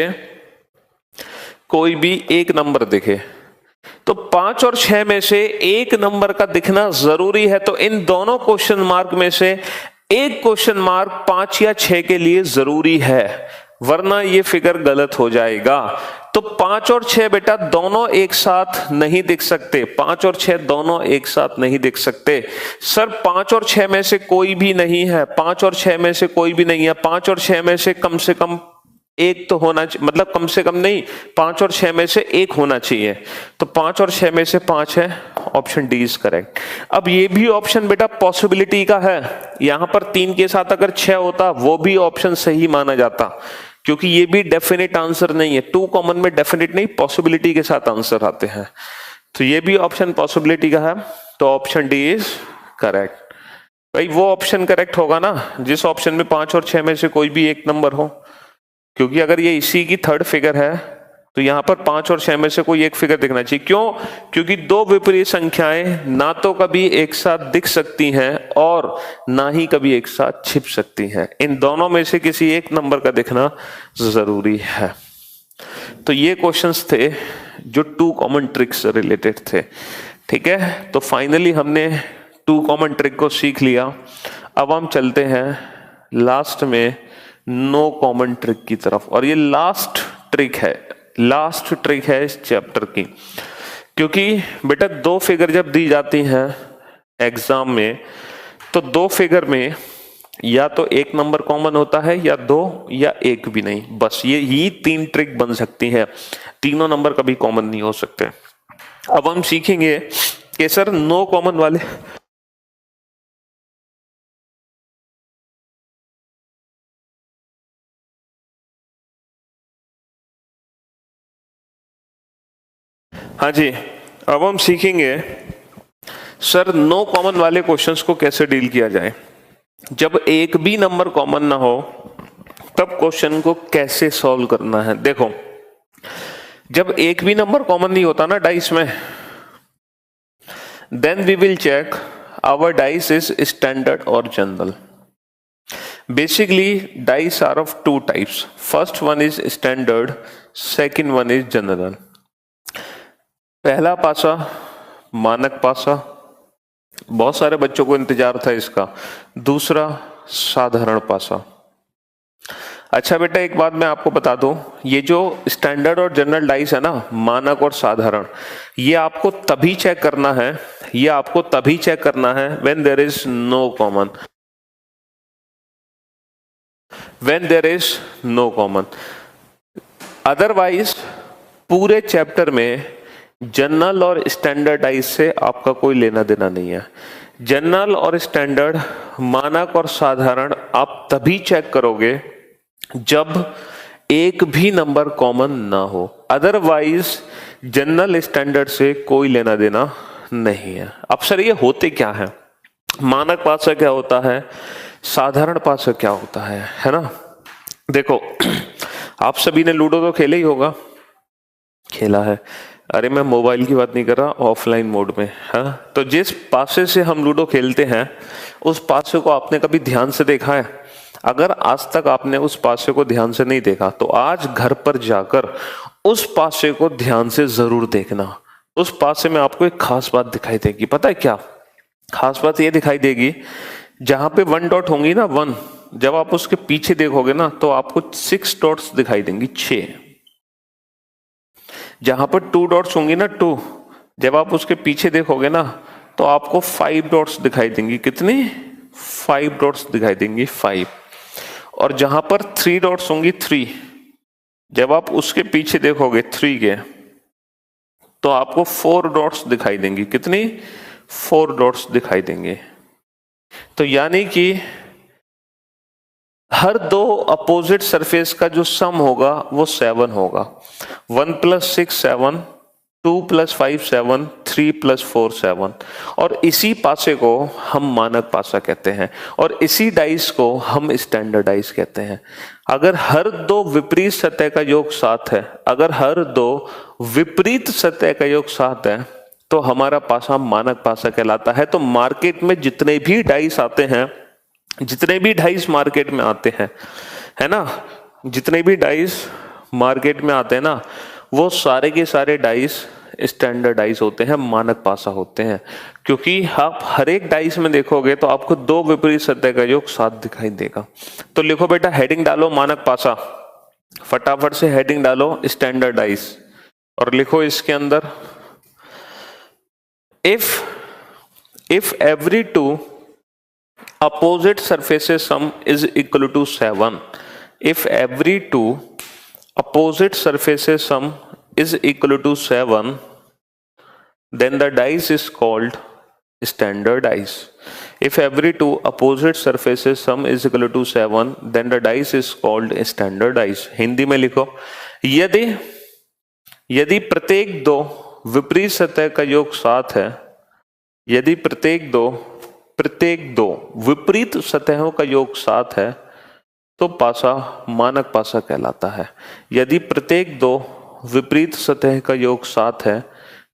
कोई भी एक नंबर दिखे। तो 5 और 6 में से एक नंबर का दिखना जरूरी है, तो इन दोनों क्वेश्चन मार्क में से एक क्वेश्चन मार्क 5 या 6 के लिए जरूरी है, वरना ये फिगर गलत हो जाएगा। तो 5 और 6 बेटा दोनों एक साथ नहीं दिख सकते, 5 और 6 दोनों एक साथ नहीं दिख सकते। सर 5 और 6 में से कोई भी नहीं है, 5 और 6 में से कोई भी नहीं है, 5 और 6 में से कम एक तो होना चाहिए, मतलब कम से कम नहीं, 5 और 6 में से एक होना चाहिए। तो 5 और 6 में से 5 है, ऑप्शन डी इज करेक्ट। अब ये भी ऑप्शन बेटा पॉसिबिलिटी का है, यहां पर 3 के साथ अगर 6 होता वो भी ऑप्शन सही माना जाता, क्योंकि ये भी डेफिनेट आंसर नहीं है। 2 कॉमन में डेफिनेट नहीं, पॉसिबिलिटी के साथ आंसर आते हैं, तो ये भी ऑप्शन पॉसिबिलिटी का है, तो ऑप्शन डी इज करेक्ट। भाई वो ऑप्शन करेक्ट होगा ना जिस ऑप्शन में 5 और 6 में से कोई भी एक नंबर हो, क्योंकि अगर ये इसी की थर्ड फिगर है तो यहां पर 5 और 6 में से कोई एक फिगर दिखना चाहिए। क्यों? क्योंकि 2 विपरीत संख्याएं ना तो कभी एक साथ दिख सकती हैं और ना ही कभी एक साथ छिप सकती हैं, इन दोनों में से किसी एक नंबर का दिखना जरूरी है। तो ये क्वेश्चंस थे जो 2 कॉमन ट्रिक से रिलेटेड थे, ठीक है। तो फाइनली हमने 2 कॉमन ट्रिक को सीख लिया। अब हम चलते हैं लास्ट में नो कॉमन ट्रिक की तरफ, और ये लास्ट ट्रिक है इस चैप्टर की, क्योंकि बेटा 2 फिगर जब दी जाती हैं एग्जाम में, तो 2 फिगर में या तो एक नंबर कॉमन होता है, या 2 या 1 भी नहीं, बस ये ही 3 ट्रिक बन सकती है, तीनों नंबर कभी कॉमन नहीं हो सकते। अब हम सीखेंगे कि सर नो कॉमन वाले हाँ जी, अब हम सीखेंगे सर नो कॉमन वाले क्वेश्चंस को कैसे डील किया जाए। जब एक भी नंबर कॉमन ना हो तब क्वेश्चन को कैसे सॉल्व करना है। देखो, जब एक भी नंबर कॉमन नहीं होता ना डाइस में, then we will check our dice is standard और general. Basically dice are of 2 types, first one is standard, second one is general. पहला पासा मानक पासा, बहुत सारे बच्चों को इंतजार था इसका। दूसरा साधारण पासा। अच्छा बेटा एक बात मैं आपको बता दूं, ये जो स्टैंडर्ड और जनरल डाइस है ना, मानक और साधारण, ये आपको तभी चेक करना है, ये आपको तभी चेक करना है when there is no common, when there is no common. Otherwise पूरे चैप्टर में जनरल और स्टैंडर्ड डाइस से आपका कोई लेना देना नहीं है। जनरल और स्टैंडर्ड, मानक और साधारण आप तभी चेक करोगे जब एक भी नंबर कॉमन ना हो, अदरवाइज जनरल स्टैंडर्ड से कोई लेना देना नहीं है। अब सर ये होते क्या है, मानक पासा क्या होता है, साधारण पासा क्या होता है ना। देखो आप सभी ने लूडो तो खेला ही होगा, खेला है, अरे मैं मोबाइल की बात नहीं कर रहा, ऑफलाइन मोड में, हाँ। तो जिस पासे से हम लूडो खेलते हैं उस पासे को आपने कभी ध्यान से देखा है? अगर आज तक आपने उस पासे को ध्यान से नहीं देखा तो आज घर पर जाकर उस पासे को ध्यान से जरूर देखना। उस पासे में आपको एक खास बात दिखाई देगी, पता है क्या खास बात? ये दिखाई देगी जहां पे 1 डॉट होंगी ना, 1, जब आप उसके पीछे देखोगे ना तो आपको 6 डॉट्स दिखाई देंगी, 6। जहां पर 2 डॉट्स होंगी ना, 2, जब आप उसके पीछे देखोगे ना तो आपको 5 डॉट्स दिखाई देंगी। कितनी? 5 डॉट्स दिखाई देंगी, 5। और जहां पर 3 डॉट्स होंगी, 3, जब आप उसके पीछे देखोगे 3 के, तो आपको 4 डॉट्स दिखाई देंगी। कितनी? 4 डॉट्स दिखाई देंगे। तो यानी कि हर दो अपोजिट सरफेस का जो सम होगा वो 7 होगा। 1 + 6 7, 2 + 5 7, 3 + 4 7। और इसी पासे को हम मानक पासा कहते हैं और इसी डाइस को हम स्टैंडर्ड डाइस कहते हैं। अगर हर दो विपरीत सतह का योग 7 है, अगर हर दो विपरीत सतह का योग 7 है तो हमारा पासा मानक पासा कहलाता है। तो मार्केट में जितने भी डाइस आते हैं, जितने भी डाइस मार्केट में आते हैं, है ना, जितने भी डाइस मार्केट में आते हैं ना, वो सारे के सारे डाइस स्टैंडर्ड डाइस होते हैं, मानक पासा होते हैं। क्योंकि आप हर एक डाइस में देखोगे तो आपको दो विपरीत सतह का योग 7 दिखाई देगा। तो लिखो बेटा, हेडिंग डालो मानक पासा, फटाफट से हेडिंग डालो स्टैंडर्ड डाइस, और लिखो इसके अंदर if every two opposite surfaces sum is equal to 7, if every two opposite surfaces sum is equal to 7, then the dice is called standard dice. If every two opposite surfaces sum is equal to 7, then the dice is called standard dice. Hindi में लिखो, यदि प्रत्येक दो विपरीत सतह का योग 7 है, यदि प्रत्येक दो विपरीत सतहों का योग 7 है तो पासा मानक पासा कहलाता है। यदि प्रत्येक दो विपरीत सतह का योग 7 है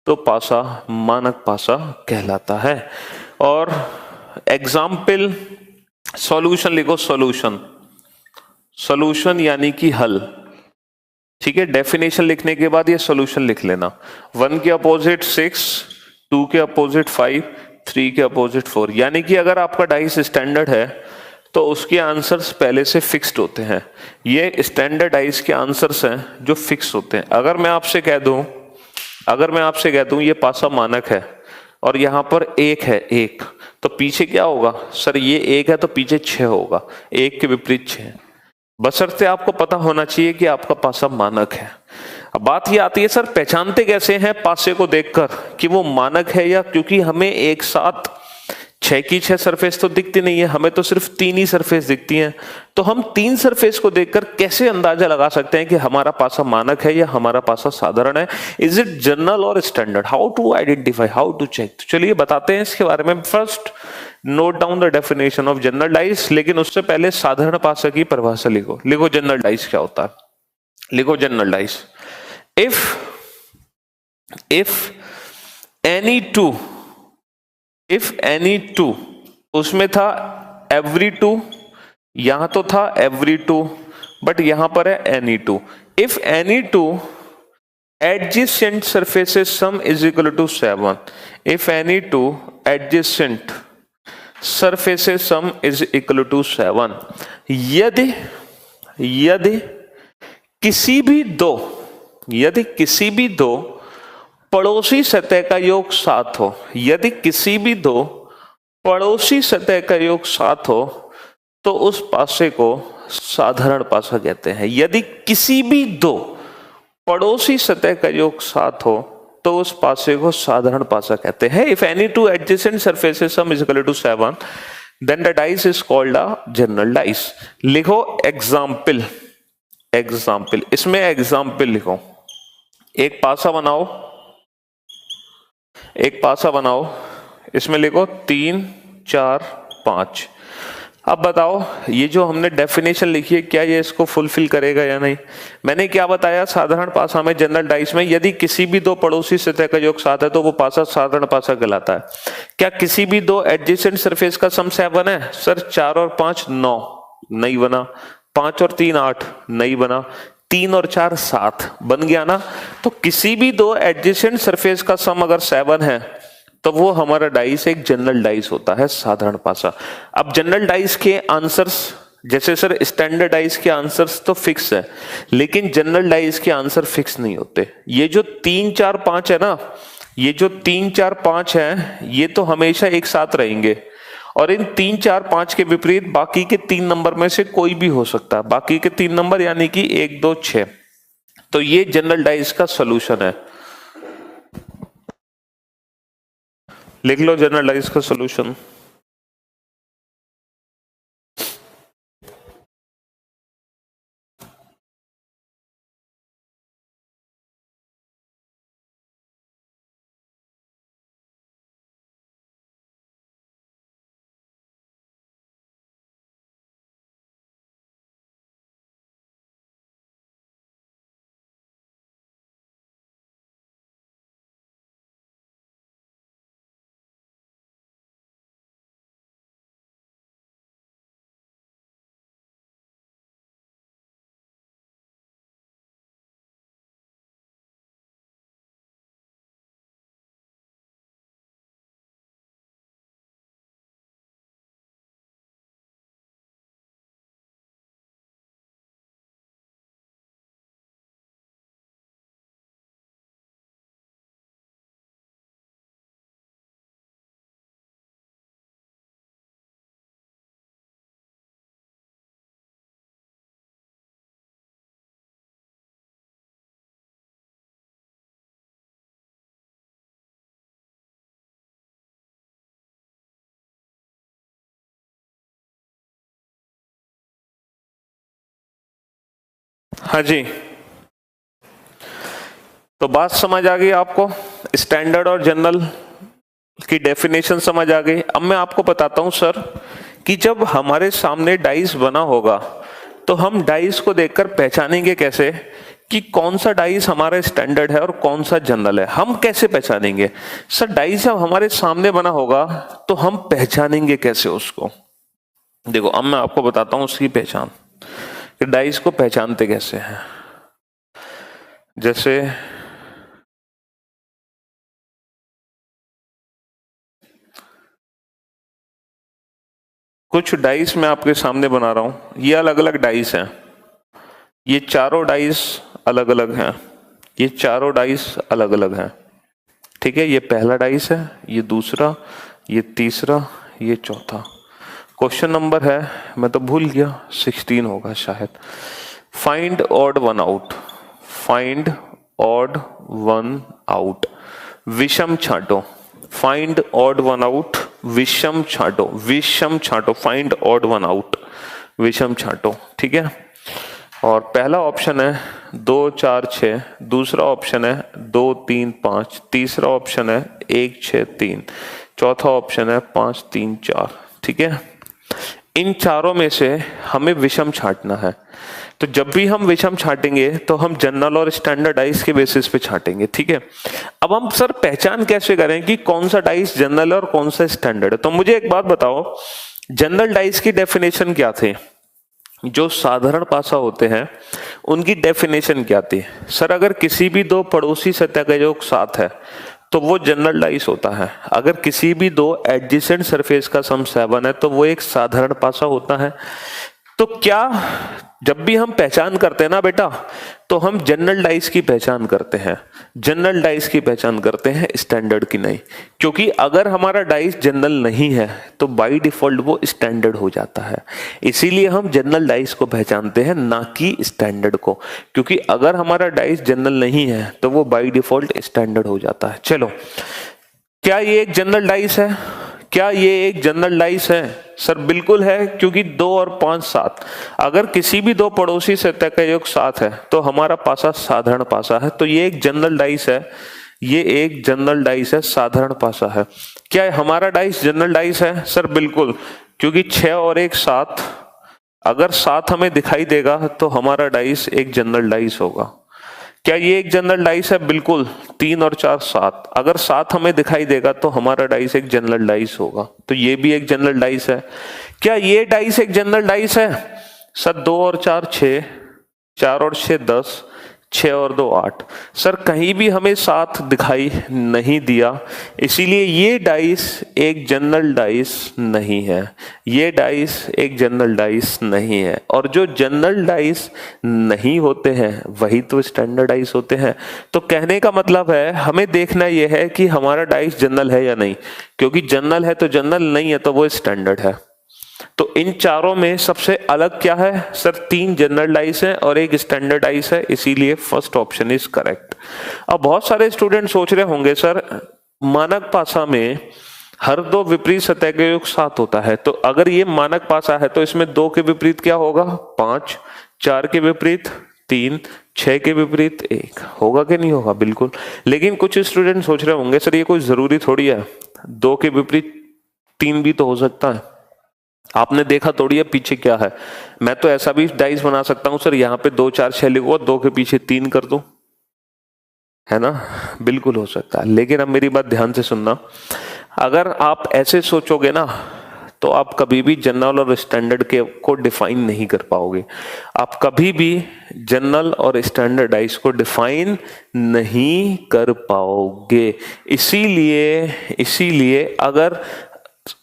तो पासा मानक पासा कहलाता है। और एग्जाम्पल, सॉल्यूशन लिखो, सॉल्यूशन यानी कि हल, ठीक है। डेफिनेशन लिखने के बाद ये सॉल्यूशन लिख लेना। 1 के अपोजिट 6, 2 के अपोजिट 5, 3 के अपोजिट 4। यानी कि अगर आपका डाइस स्टैंडर्ड है तो उसके आंसर्स पहले से फिक्स्ड होते हैं। ये स्टैंडर्ड डाइस के आंसर्स हैं जो फिक्स होते हैं। अगर मैं आपसे कह दूं ये पासा मानक है और यहां पर 1 है, 1, तो पीछे क्या होगा? सर ये 1 है तो पीछे 6 होगा, 1 के विपरीत 6। बशर्ते आपको पता होना चाहिए कि आपका पासा मानक है। अब बात ये आती है, सर पहचानते कैसे हैं पासे को देखकर कि वो मानक है, या क्योंकि हमें एक साथ 6 की 6 सरफेस तो दिखती नहीं है, हमें तो सिर्फ 3 ही सरफेस दिखती हैं। तो हम 3 सरफेस को देखकर कैसे अंदाजा लगा सकते हैं कि हमारा पासा मानक है या हमारा पासा साधारण है? इज इट जनरल और standard? How to identify, how to check? तो चलिए बताते हैं इसके बारे में। First note down the definition of general dice, लेकिन उससे पहले साधारण पासा की परिभाषा लिखो। लिखो जनरल डाइस क्या होता है, लिखो general dice. if any two, उसमें था every two, यहां तो था every two, बट यहां पर है any two। if any two adjacent surfaces sum is equal to 7, if any two adjacent surfaces sum is equal to 7, यदि किसी भी दो पड़ोसी सतह का योग 7 हो, यदि किसी भी दो पड़ोसी सतह का योग 7 हो तो उस पासे को साधारण पासा कहते हैं। यदि किसी भी दो पड़ोसी सतह का योग 7 हो तो उस पासे को साधारण पासा कहते हैं। If any two adjacent surfaces sum is equal to 7 then the dice is called a general dice. लिखो एग्जाम्पल, इसमें एग्जाम्पल लिखो। एक पासा बनाओ, इसमें लिखो 3 4 5। अब बताओ ये जो हमने डेफिनेशन लिखी है क्या ये इसको फुलफिल करेगा या नहीं। मैंने क्या बताया, साधारण पासा में, जनरल डाइस में यदि किसी भी दो पड़ोसी सतह का योग 7 है तो वो पासा साधारण पासा कहलाता है। क्या किसी भी दो एडजेसेंट सरफेस का सम 7 है? सर 4 और 5 9, नहीं बना। 5 और 3 8, नहीं बना। 3 और 4 7, बन गया ना। तो किसी भी दो एडजेसेंट सरफेस का सम अगर 7 है तो वो हमारा डाइस एक जनरल डाइस होता है, साधारण पासा। अब जनरल डाइस के आंसर्स, जैसे सर स्टैंडर्ड डाइस के आंसर्स तो फिक्स है, लेकिन जनरल डाइस के आंसर फिक्स नहीं होते। ये जो 3 4 5 है ना, ये जो 3 4 5 है ये तो हमेशा एक साथ रहेंगे, और इन 3 4 5 के विपरीत बाकी के 3 नंबर में से कोई भी हो सकता है। बाकी के 3 नंबर यानी कि 1 2 6। तो ये जनरल डाइस का सॉल्यूशन है। लिख लो जनरल डाइस का सॉल्यूशन। हाँ जी, तो बात समझ आ गई आपको, स्टैंडर्ड और जनरल की डेफिनेशन समझ आ गई। अब मैं आपको बताता हूं सर कि जब हमारे सामने डाइस बना होगा तो हम डाइस को देखकर पहचानेंगे कैसे कि कौन सा डाइस हमारा स्टैंडर्ड है और कौन सा जनरल है। हम कैसे पहचानेंगे सर? डाइस जब हमारे सामने बना होगा तो हम पहचानेंगे कैसे उसको? देखो अब मैं आपको बताता हूं उसकी पहचान, कि डाइस को पहचानते कैसे हैं। जैसे कुछ डाइस मैं आपके सामने बना रहा हूं, ये अलग अलग डाइस हैं, ये चारों डाइस अलग अलग हैं, ये चारों डाइस अलग अलग हैं, ठीक है। ये पहला डाइस है, ये दूसरा, ये तीसरा, ये चौथा। क्वेश्चन नंबर है, मैं तो भूल गया, 16 होगा शायद। Find odd one out, find odd one out, विषम छांटो। फाइंड ऑड वन आउट, विषम छांटो, विषम छांटो, फाइंड ऑड वन आउट, विषम छांटो, ठीक है। और पहला ऑप्शन है 2 4 6, दूसरा ऑप्शन है 2 3 5, तीसरा ऑप्शन है 1 6 3, चौथा ऑप्शन है 5 3 4, ठीक है। इन चारों में से हमें विषम छांटना है। तो जब भी हम विषम छांटेंगे तो हम जनरल और स्टैंडर्ड डाइस के बेसिस पे छांटेंगे, ठीक है। अब हम सर पहचान कैसे करें कि कौन सा डाइस जनरल है और कौन सा स्टैंडर्ड है? तो मुझे एक बात बताओ, जनरल डाइस की डेफिनेशन क्या थी? जो साधारण पासा होते हैं उनकी डेफिनेशन क्या थी? सर अगर किसी भी दो पड़ोसी सतह का योग 7 है तो वो जनरल डाइस होता है। अगर किसी भी दो एडजेसेंट सरफेस का सम 7 है तो वो एक साधारण पासा होता है। तो क्या जब भी हम पहचान करते हैं ना बेटा, तो हम जनरल डाइस की पहचान करते हैं, जनरल डाइस की पहचान करते हैं, स्टैंडर्ड की नहीं। क्योंकि अगर हमारा डाइस जनरल नहीं है तो बाय डिफॉल्ट वो स्टैंडर्ड हो जाता है। इसीलिए हम जनरल डाइस को पहचानते हैं, ना कि स्टैंडर्ड को। क्योंकि अगर हमारा डाइस जनरल नहीं है तो वो बाय डिफॉल्ट स्टैंडर्ड हो जाता है। चलो, क्या ये एक जनरल डाइस है? क्या ये एक जनरल डाइस है? सर बिल्कुल है, क्योंकि 2 और 5 7। अगर किसी भी दो पड़ोसी सतह का योग 7 है तो हमारा पासा साधारण पासा है, तो ये एक जनरल डाइस है, ये एक जनरल डाइस है, साधारण पासा है। क्या हमारा डाइस जनरल डाइस है? सर बिल्कुल, क्योंकि 6 और 1 7। अगर 7 हमें दिखाई देगा तो हमारा डाइस एक जनरल डाइस होगा। क्या ये एक जनरल डाइस है? बिल्कुल, 3 और 4 7। अगर 7 हमें दिखाई देगा तो हमारा डाइस एक जनरल डाइस होगा, तो ये भी एक जनरल डाइस है। क्या ये डाइस एक जनरल डाइस है? सर 2 और 4 6, 4 और 6 10, 6 और 2 8। सर कहीं भी हमें 7 दिखाई नहीं दिया, इसीलिए ये डाइस एक जनरल डाइस नहीं है, ये डाइस एक जनरल डाइस नहीं है। और जो जनरल डाइस नहीं होते हैं वही तो स्टैंडर्ड डाइस होते हैं। तो कहने का मतलब है हमें देखना यह है कि हमारा डाइस जनरल है या नहीं, क्योंकि जनरल है तो जनरल, नहीं है तो वो स्टैंडर्ड है। तो इन चारों में सबसे अलग क्या है? सर 3 जनरल डाइस है और एक स्टैंडर्ड डाइस है, इसीलिए फर्स्ट ऑप्शन इज करेक्ट। अब बहुत सारे स्टूडेंट सोच रहे होंगे सर मानक पासा में हर दो विपरीत सतह के योग 7 होता है, तो अगर ये मानक पासा है तो इसमें 2 के विपरीत क्या होगा? 5, 4 के विपरीत 3, 6 के विपरीत 1 होगा कि नहीं होगा? बिल्कुल। लेकिन कुछ स्टूडेंट सोच रहे होंगे सर ये कोई जरूरी थोड़ी है, 2 के विपरीत 3 भी तो हो सकता है। आपने देखा थोड़ी है पीछे क्या है। मैं तो ऐसा भी डाइस बना सकता हूं सर, यहाँ पे 2 4 6 लिखो, 2 के पीछे 3 कर दो, है ना? बिल्कुल हो सकता है। लेकिन अब मेरी बात ध्यान से सुनना, अगर आप ऐसे सोचोगे ना तो आप कभी भी जनरल और स्टैंडर्ड के को डिफाइन नहीं कर पाओगे। आप कभी भी जनरल और स्टैंडर्ड डाइस को डिफाइन नहीं कर पाओगे। इसीलिए अगर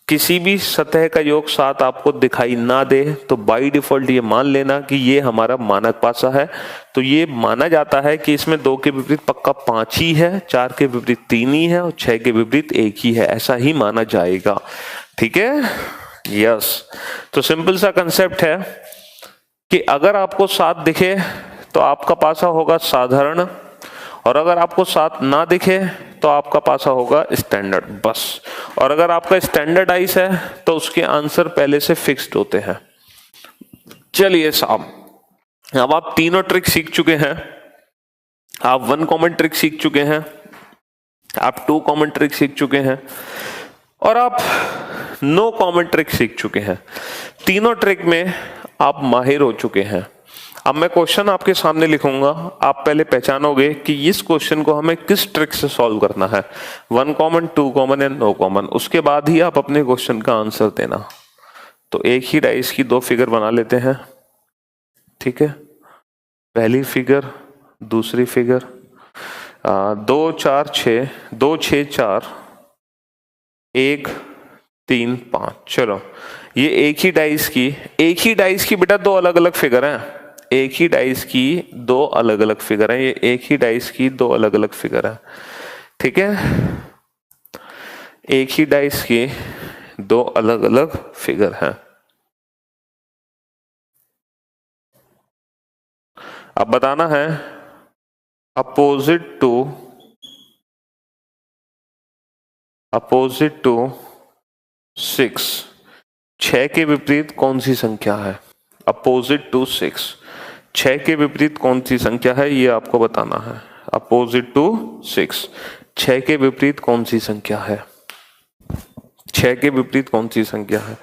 किसी भी सतह का योग 7 आपको दिखाई ना दे तो बाय डिफॉल्ट ये मान लेना कि ये हमारा मानक पासा है। तो ये माना जाता है कि इसमें 2 के विपरीत पक्का 5 ही है, 4 के विपरीत 3 ही है और 6 के विपरीत 1 ही है, ऐसा ही माना जाएगा। ठीक है? यस। तो सिंपल सा कंसेप्ट है कि अगर आपको 7 दिखे तो आपका पासा होगा साधारण, और अगर आपको 7 ना दिखे तो आपका पासा होगा स्टैंडर्ड, बस। और अगर आपका स्टैंडर्ड डाइस है तो उसके आंसर पहले से फिक्स्ड होते हैं। चलिए साहब, अब आप तीनों ट्रिक सीख चुके हैं। आप 1 कॉमन ट्रिक सीख चुके हैं, आप 2 कॉमन ट्रिक सीख चुके हैं, और आप नो कॉमन ट्रिक सीख चुके हैं। तीनों ट्रिक में आप माहिर हो चुके हैं। अब मैं क्वेश्चन आपके सामने लिखूंगा, आप पहले पहचानोगे कि इस क्वेश्चन को हमें किस ट्रिक से सॉल्व करना है, 1 common, 2 common and no common. उसके बाद ही आप अपने क्वेश्चन का आंसर देना। तो एक ही डाइस की 2 फिगर बना लेते हैं, ठीक है? पहली फिगर, दूसरी फिगर, 2 4 6, 2 6 4, 1 3 5। चलो, ये एक ही डाइस की बेटा 2 अलग अलग फिगर हैं। एक ही डाइस की 2 अलग अलग फिगर है, ये एक ही डाइस की 2 अलग अलग फिगर है, ठीक है? एक ही डाइस की 2 अलग अलग फिगर है। अब बताना है अपोजिट टू 6, 6 के विपरीत कौन सी संख्या है? अपोजिट टू 6, 6 के विपरीत कौन सी संख्या है ये आपको बताना है। अपोजिट टू 6, 6 के विपरीत कौन सी संख्या है? 6 के विपरीत कौन सी संख्या है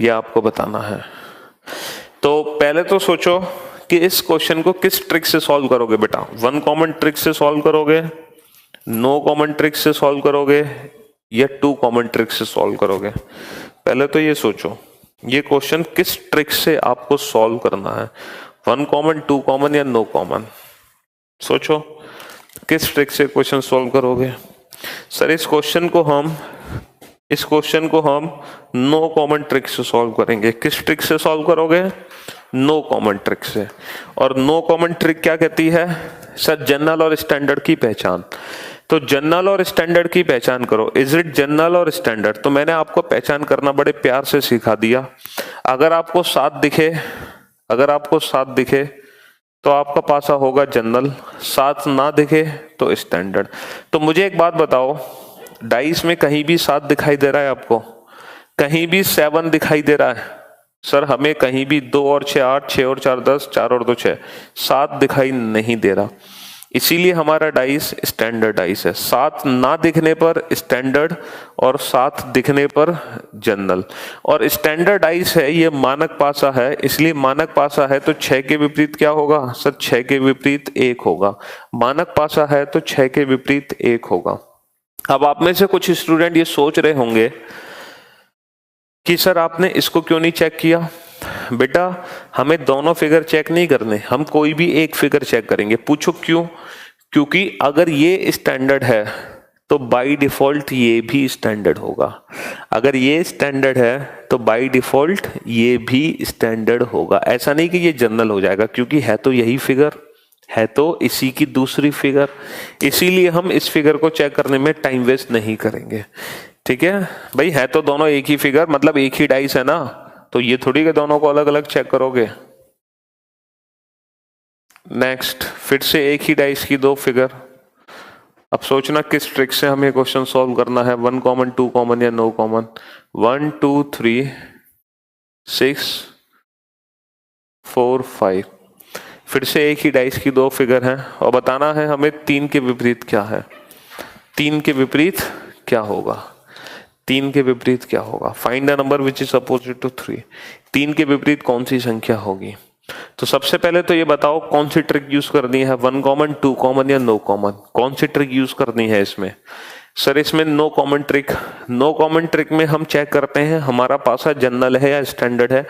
ये आपको बताना है। तो पहले तो सोचो कि इस क्वेश्चन को किस ट्रिक से सॉल्व करोगे बेटा। 1 कॉमन ट्रिक से सॉल्व करोगे, नो कॉमन ट्रिक से सॉल्व करोगे, या 2 कॉमन ट्रिक से सॉल्व करोगे? पहले तो ये सोचो ये क्वेश्चन किस ट्रिक से आपको सॉल्व करना है, 1 कॉमन, 2 कॉमन या नो कॉमन? सोचो किस ट्रिक से क्वेश्चन सॉल्व करोगे। सर इस क्वेश्चन को हम नो कॉमन ट्रिक से सॉल्व करेंगे। किस ट्रिक से सॉल्व करोगे? नो कॉमन ट्रिक से। और नो कॉमन ट्रिक क्या कहती है सर? जनरल और स्टैंडर्ड की पहचान। तो जनरल और स्टैंडर्ड की पहचान करो। इज इट जनरल और स्टैंडर्ड? तो मैंने आपको पहचान करना बड़े प्यार से सिखा दिया। अगर आपको 7 दिखे, अगर आपको 7 दिखे तो आपका पासा होगा जनरल, 7 ना दिखे तो स्टैंडर्ड। तो मुझे एक बात बताओ, डाइस में कहीं भी 7 दिखाई दे रहा है आपको? कहीं भी 7 दिखाई दे रहा है? सर हमें कहीं भी 2 और 6 8, 6 और 4 10, 4 और 2 6, 7 दिखाई नहीं दे रहा। इसीलिए हमारा डाइस स्टैंडर्ड डाइस है। 7 ना दिखने पर स्टैंडर्ड और 7 दिखने पर जनरल। और स्टैंडर्ड डाइस है, ये मानक पासा है, इसलिए मानक पासा है तो 6 के विपरीत क्या होगा सर? 6 के विपरीत 1 होगा। मानक पासा है तो 6 के विपरीत 1 होगा। अब आप में से कुछ स्टूडेंट ये सोच रहे होंगे कि सर आपने इसको क्यों नहीं चेक किया? बेटा हमें दोनों फिगर चेक नहीं करने, हम कोई भी एक फिगर चेक करेंगे। पूछो क्यों? क्योंकि अगर ये स्टैंडर्ड है तो बाय डिफॉल्ट ये भी स्टैंडर्ड होगा। अगर ये स्टैंडर्ड है तो बाय डिफॉल्ट ये भी स्टैंडर्ड होगा। ऐसा नहीं कि ये जनरल हो जाएगा, क्योंकि है तो यही फिगर, है तो इसी की दूसरी फिगर। इसीलिए हम इस फिगर को चेक करने में टाइम वेस्ट नहीं करेंगे। ठीक है भाई, है तो दोनों एक ही फिगर, मतलब एक ही डाइस है ना, तो ये थोड़ी के दोनों को अलग अलग चेक करोगे। नेक्स्ट, फिर से एक ही डाइस की 2 फिगर। अब सोचना किस ट्रिक से हमें क्वेश्चन सॉल्व करना है। 1 कॉमन, 2 कॉमन या नो कॉमन? 1 2 3 6 4 5। फिर से एक ही डाइस की 2 फिगर हैं और बताना है हमें 3 के विपरीत क्या है। 3 के विपरीत क्या होगा? 3 के विपरीत क्या होगा? Find the number which is opposite to 3। 3 के विपरीत कौन सी संख्या होगी? तो सबसे पहले तो ये बताओ कौन सी ट्रिक यूज करनी है, 1 कॉमन, 2 कॉमन या नो कॉमन? कौन सी ट्रिक यूज करनी है इसमें? सर इसमें no common trick. No common trick में हम चेक करते हैं हमारा पासा जनरल है या स्टैंडर्ड है,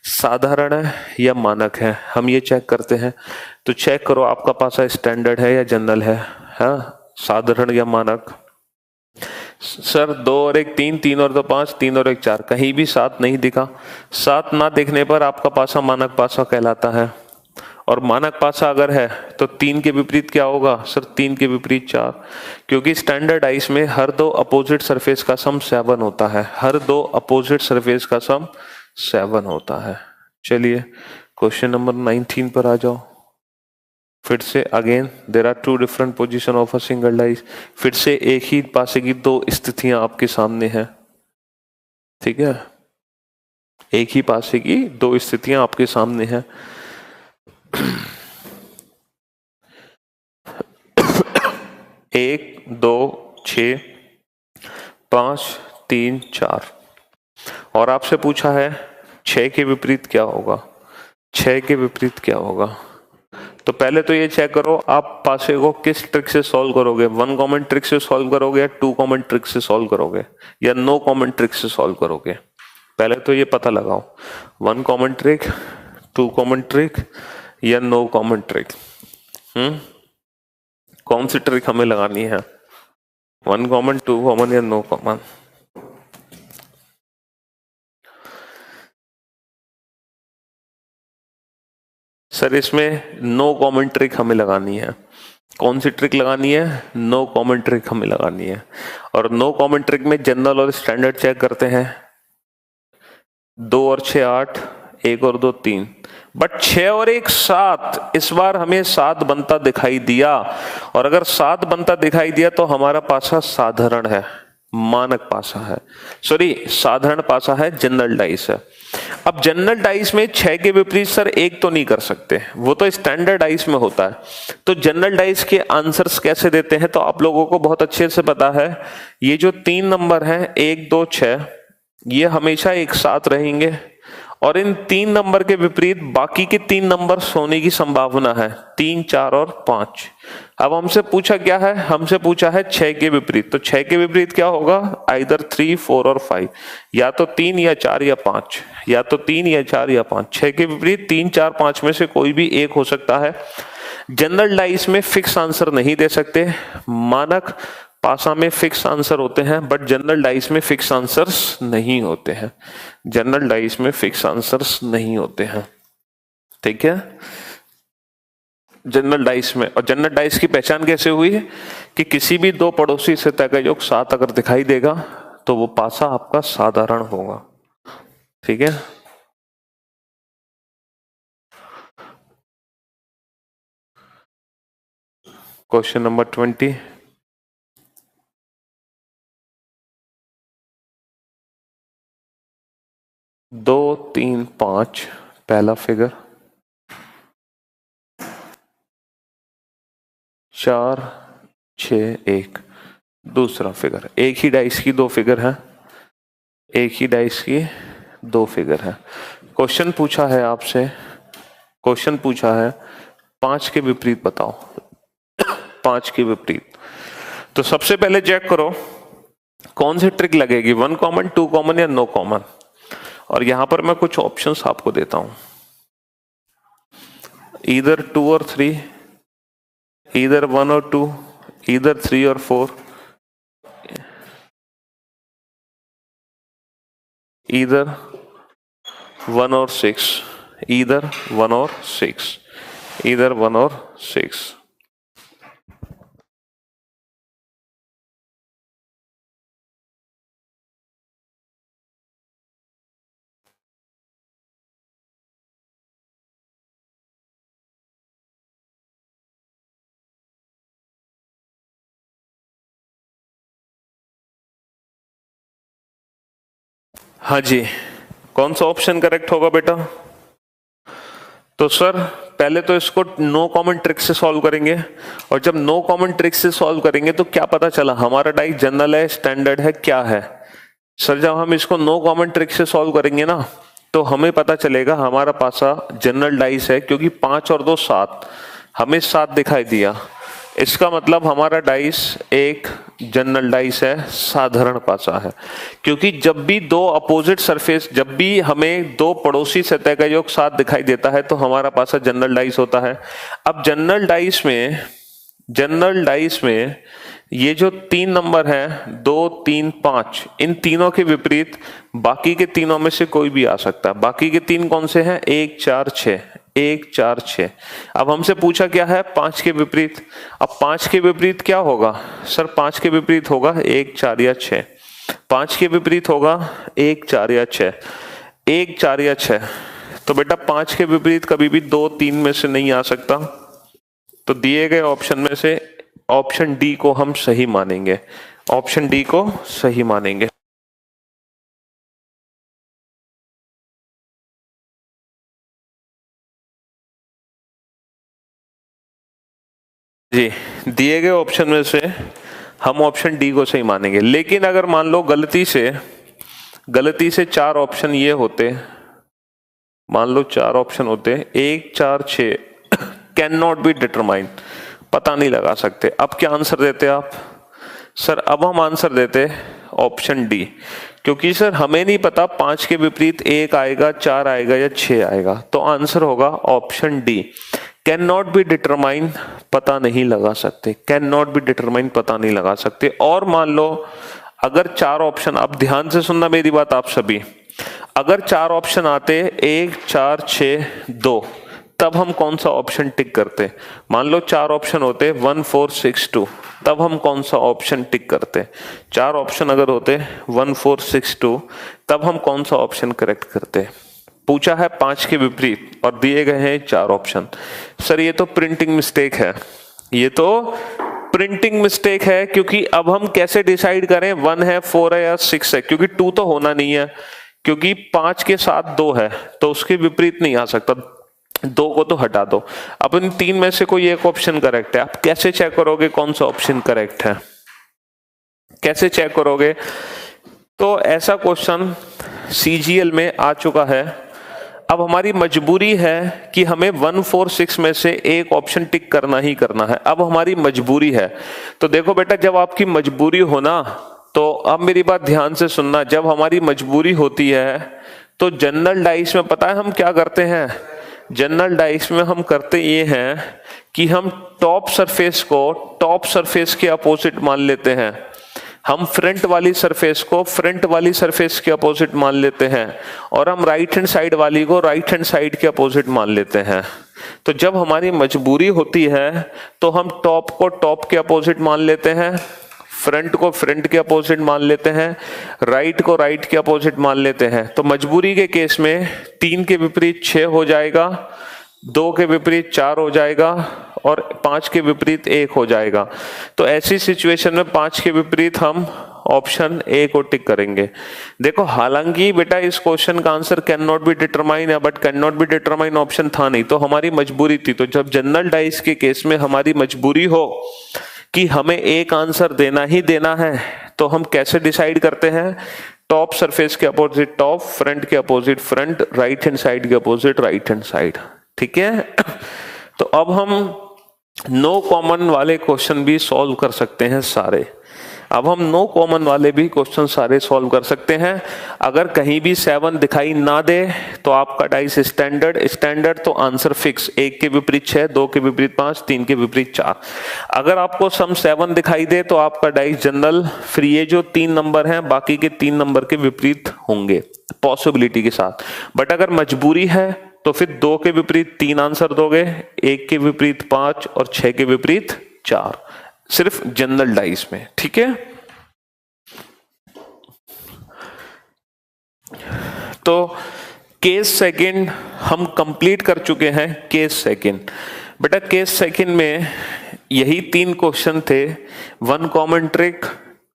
साधारण है या मानक है, हम ये चेक करते हैं। तो चेक करो आपका पासा स्टैंडर्ड है या जनरल है, हाँ साधारण या मानक? सर 2 और 1 3, 3 और 2 5, 3 और 1 4, कहीं भी 7 नहीं दिखा। 7 ना दिखने पर आपका पासा मानक पासा कहलाता है। और मानक पासा अगर है तो 3 के विपरीत क्या होगा सर? 3 के विपरीत 4, क्योंकि स्टैंडर्ड डाइस में हर 2 अपोजिट सरफेस का सम 7 होता है। हर 2 अपोजिट सरफेस का सम 7 होता है। चलिए क्वेश्चन नंबर 19 पर आ जाओ। फिर से again there are 2 different position of a single dice. फिर से एक ही पासे की 2 स्थितियां आपके सामने हैं। ठीक है, एक ही पासे की 2 स्थितियां आपके सामने हैं। 1 2 6 5 3 4 और आपसे पूछा है 6 के विपरीत क्या होगा? 6 के विपरीत क्या होगा? तो पहले तो ये चेक करो आप पासे को किस ट्रिक से सॉल्व करोगे। 1 कॉमन ट्रिक से सॉल्व करोगे या 2 कॉमन ट्रिक से सॉल्व करोगे या नो कॉमन ट्रिक से सॉल्व करोगे? पहले तो ये पता लगाओ, 1 कॉमन ट्रिक, 2 कॉमन ट्रिक या नो कॉमन ट्रिक। कौन सी ट्रिक हमें लगानी है? 1 कॉमन, 2 कॉमन या नो कॉमन? सर इसमें नो कॉमन ट्रिक हमें लगानी है। कौन सी ट्रिक लगानी है? नो कॉमन ट्रिक हमें लगानी है। और नो कॉमन ट्रिक में जनरल और स्टैंडर्ड चेक करते हैं। 2 और 6 8, 1 और 2 3, बट 6 और 1 7। इस बार हमें 7 बनता दिखाई दिया, और अगर 7 बनता दिखाई दिया तो हमारा पासा साधारण है, मानक पासा है, सॉरी साधारण पासा है, जनरल डाइस है। अब जनरल डाइस में 6 के विपरीत सर 1 तो नहीं कर सकते, वो तो स्टैंडर्ड डाइस में होता है। तो जनरल डाइस के आंसर्स कैसे देते हैं तो आप लोगों को बहुत अच्छे से पता है। ये जो 3 नंबर हैं 1 2 6, ये हमेशा एक साथ रहेंगे, और इन 3 नंबर के विपरीत बाकी के 3 नंबर सोने की संभावना है, 3 4 और 5। अब हमसे पूछा क्या है? हमसे पूछा है 6 के विपरीत। तो 6 के विपरीत क्या होगा? आइदर 3 4 और 5, या तो 3 या 4 या 5, या तो 3 या 4 या 5। 6 के विपरीत 3 4 5 में से कोई भी एक हो सकता है। जनरल डाइस में फिक्स आंसर नहीं दे सकते, मानक पासा में फिक्स आंसर होते हैं, बट जनरल डाइस में फिक्स आंसर्स नहीं होते हैं। जनरल डाइस में फिक्स आंसर्स नहीं होते हैं। ठीक है, जनरल डाइस में। और जनरल डाइस की पहचान कैसे हुई है कि किसी भी दो पड़ोसी से तय का योग 7 अगर दिखाई देगा तो वो पासा आपका साधारण होगा। ठीक है, क्वेश्चन नंबर 20। दो 3 5 पहला फिगर, 4 6 1 दूसरा फिगर। एक ही डाइस की दो फिगर है, एक ही डाइस की दो फिगर है। क्वेश्चन पूछा है आपसे, क्वेश्चन पूछा है 5 के विपरीत बताओ, 5 के विपरीत। तो सबसे पहले चेक करो कौन सी ट्रिक लगेगी, 1 कॉमन, 2 कॉमन या नो कॉमन। और यहां पर मैं कुछ ऑप्शंस आपको देता हूं, ईदर 2 और 3, ईदर 1 और 2, ईदर 3 और 4, ईदर 1 और 6, ईदर 1 और 6, ईदर 1 और 6। हाँ जी, कौन सा ऑप्शन करेक्ट होगा बेटा? तो सर पहले तो इसको नो कॉमन ट्रिक से सॉल्व करेंगे, और जब नो कॉमन ट्रिक से सॉल्व करेंगे तो क्या पता चला हमारा डाइस जनरल है, स्टैंडर्ड है, क्या है। सर जब हम इसको नो कॉमन ट्रिक से सॉल्व करेंगे ना तो हमें पता चलेगा हमारा पासा जनरल डाइस है, क्योंकि 5 और 2 7, हमें 7 दिखाई दिया। इसका मतलब हमारा डाइस एक जनरल डाइस है, साधारण पासा है। क्योंकि जब भी दो अपोजिट सरफेस, जब भी हमें दो पड़ोसी सतह का योग 7 दिखाई देता है तो हमारा पासा जनरल डाइस होता है। अब जनरल डाइस में ये जो 3 नंबर है 2 3 5, इन तीनों के विपरीत बाकी के तीनों में से कोई भी आ सकता है। बाकी के 3 कौन से हैं? 1 4 6, 1 4 6। अब हमसे पूछा क्या है? 5 के विपरीत। अब 5 के विपरीत क्या होगा? सर 5 के विपरीत होगा 1 4 या 6। 5 के विपरीत होगा 1 4 या 6, 1 4 या 6। तो बेटा 5 के विपरीत कभी भी 2 3 में से नहीं आ सकता। तो दिए गए ऑप्शन में से ऑप्शन डी को हम सही मानेंगे, ऑप्शन डी को सही मानेंगे। जी, दिए गए ऑप्शन में से हम ऑप्शन डी को सही मानेंगे। लेकिन अगर मान लो गलती से 4 ऑप्शन ये होते, मान लो 4 ऑप्शन होते, 1 4 6 कैन नॉट बी डिटरमाइन, पता नहीं लगा सकते। अब क्या आंसर देते आप? सर अब हम आंसर देते ऑप्शन डी, क्योंकि सर हमें नहीं पता 5 के विपरीत 1 आएगा, 4 आएगा या 6 आएगा। तो आंसर होगा option D, can not be determine, पता नहीं लगा सकते, कैन नॉट बी डिटरमाइन, पता नहीं लगा सकते। और मान लो अगर 4 ऑप्शन, अब ध्यान से सुनना मेरी बात आप सभी, अगर 4 ऑप्शन आते 1 4 6 2, तब हम कौन सा ऑप्शन टिक करते? मान लो 4 ऑप्शन होते 1 4 6 2, तब हम कौन सा ऑप्शन टिक करते? 4 ऑप्शन अगर होते 1 4 6 2, तब हम कौन सा ऑप्शन करेक्ट करते? पूछा है 5 के विपरीत और दिए गए हैं 4 ऑप्शन। सर ये तो प्रिंटिंग मिस्टेक है, ये तो प्रिंटिंग मिस्टेक है, क्योंकि अब हम कैसे डिसाइड करें 1 है 4 है या 6 है? क्योंकि 2 तो होना नहीं है, क्योंकि 5 के साथ 2 है तो उसके विपरीत नहीं आ सकता, 2 को तो हटा दो। अब इन 3 में से कोई एक ऑप्शन करेक्ट है। आप कैसे चेक करोगे कौन सा ऑप्शन करेक्ट है? कैसे चेक करोगे? तो ऐसा क्वेश्चन सीजीएल में आ चुका है। अब हमारी मजबूरी है कि हमें 1 4 6 में से एक ऑप्शन टिक करना ही करना है। अब हमारी मजबूरी है। तो देखो बेटा, जब आपकी मजबूरी हो ना, तो अब मेरी बात ध्यान से सुनना, जब हमारी मजबूरी होती है तो जनरल डाइस में पता है हम क्या करते हैं? जनरल डाइस में हम करते ये हैं कि हम टॉप सरफेस को टॉप सरफेस के अपोजिट मान लेते हैं। हम फ्रंट वाली सरफेस को फ्रंट वाली सरफेस के अपोजिट मान लेते हैं और हम राइट हैंड साइड वाली को राइट हैंड साइड के अपोजिट मान लेते हैं। तो जब हमारी मजबूरी होती है तो हम टॉप को टॉप के अपोजिट मान लेते हैं, फ्रंट को फ्रंट के अपोजिट मान लेते हैं, राइट को राइट के अपोजिट मान लेते हैं। तो मजबूरी के केस में 3 के विपरीत 6 हो जाएगा, 2 के विपरीत 4 हो जाएगा और 5 के विपरीत 1 हो जाएगा। तो ऐसी सिचुएशन में 5 के विपरीत हम ऑप्शन ए को टिक करेंगे। देखो हालांकि बेटा इस क्वेश्चन का answer can not be determine है, but can not be determine option था नहीं, तो हमारी मजबूरी थी। तो जब जनरल डाइस के केस में हमारी मजबूरी हो कि हमें एक आंसर देना ही देना है, तो हम कैसे डिसाइड करते हैं? टॉप सरफेस के अपोजिट टॉप, फ्रंट के opposite front, right hand side के अपोजिट राइट हैंड साइड। ठीक है, तो अब हम नो कॉमन वाले क्वेश्चन भी सॉल्व कर सकते हैं सारे। अब हम नो कॉमन वाले भी क्वेश्चन सारे सॉल्व कर सकते हैं। अगर कहीं भी 7 दिखाई ना दे तो आपका डाइस स्टैंडर्ड तो आंसर फिक्स, 1 के विपरीत 6, 2 के विपरीत 5, 3 के विपरीत 4। अगर आपको सम 7 दिखाई दे तो आपका डाइस जनरल, फिर ये जो 3 नंबर हैं बाकी के 3 नंबर के विपरीत होंगे पॉसिबिलिटी के साथ। बट अगर मजबूरी है तो फिर 2 के विपरीत 3 आंसर दोगे, 1 के विपरीत 5 और 6 के विपरीत 4, सिर्फ जनरल डाइस में। ठीक है, तो केस सेकंड हम कंप्लीट कर चुके हैं। केस सेकंड बेटा, केस सेकंड में यही 3 क्वेश्चन थे, 1 कॉमन ट्रिक,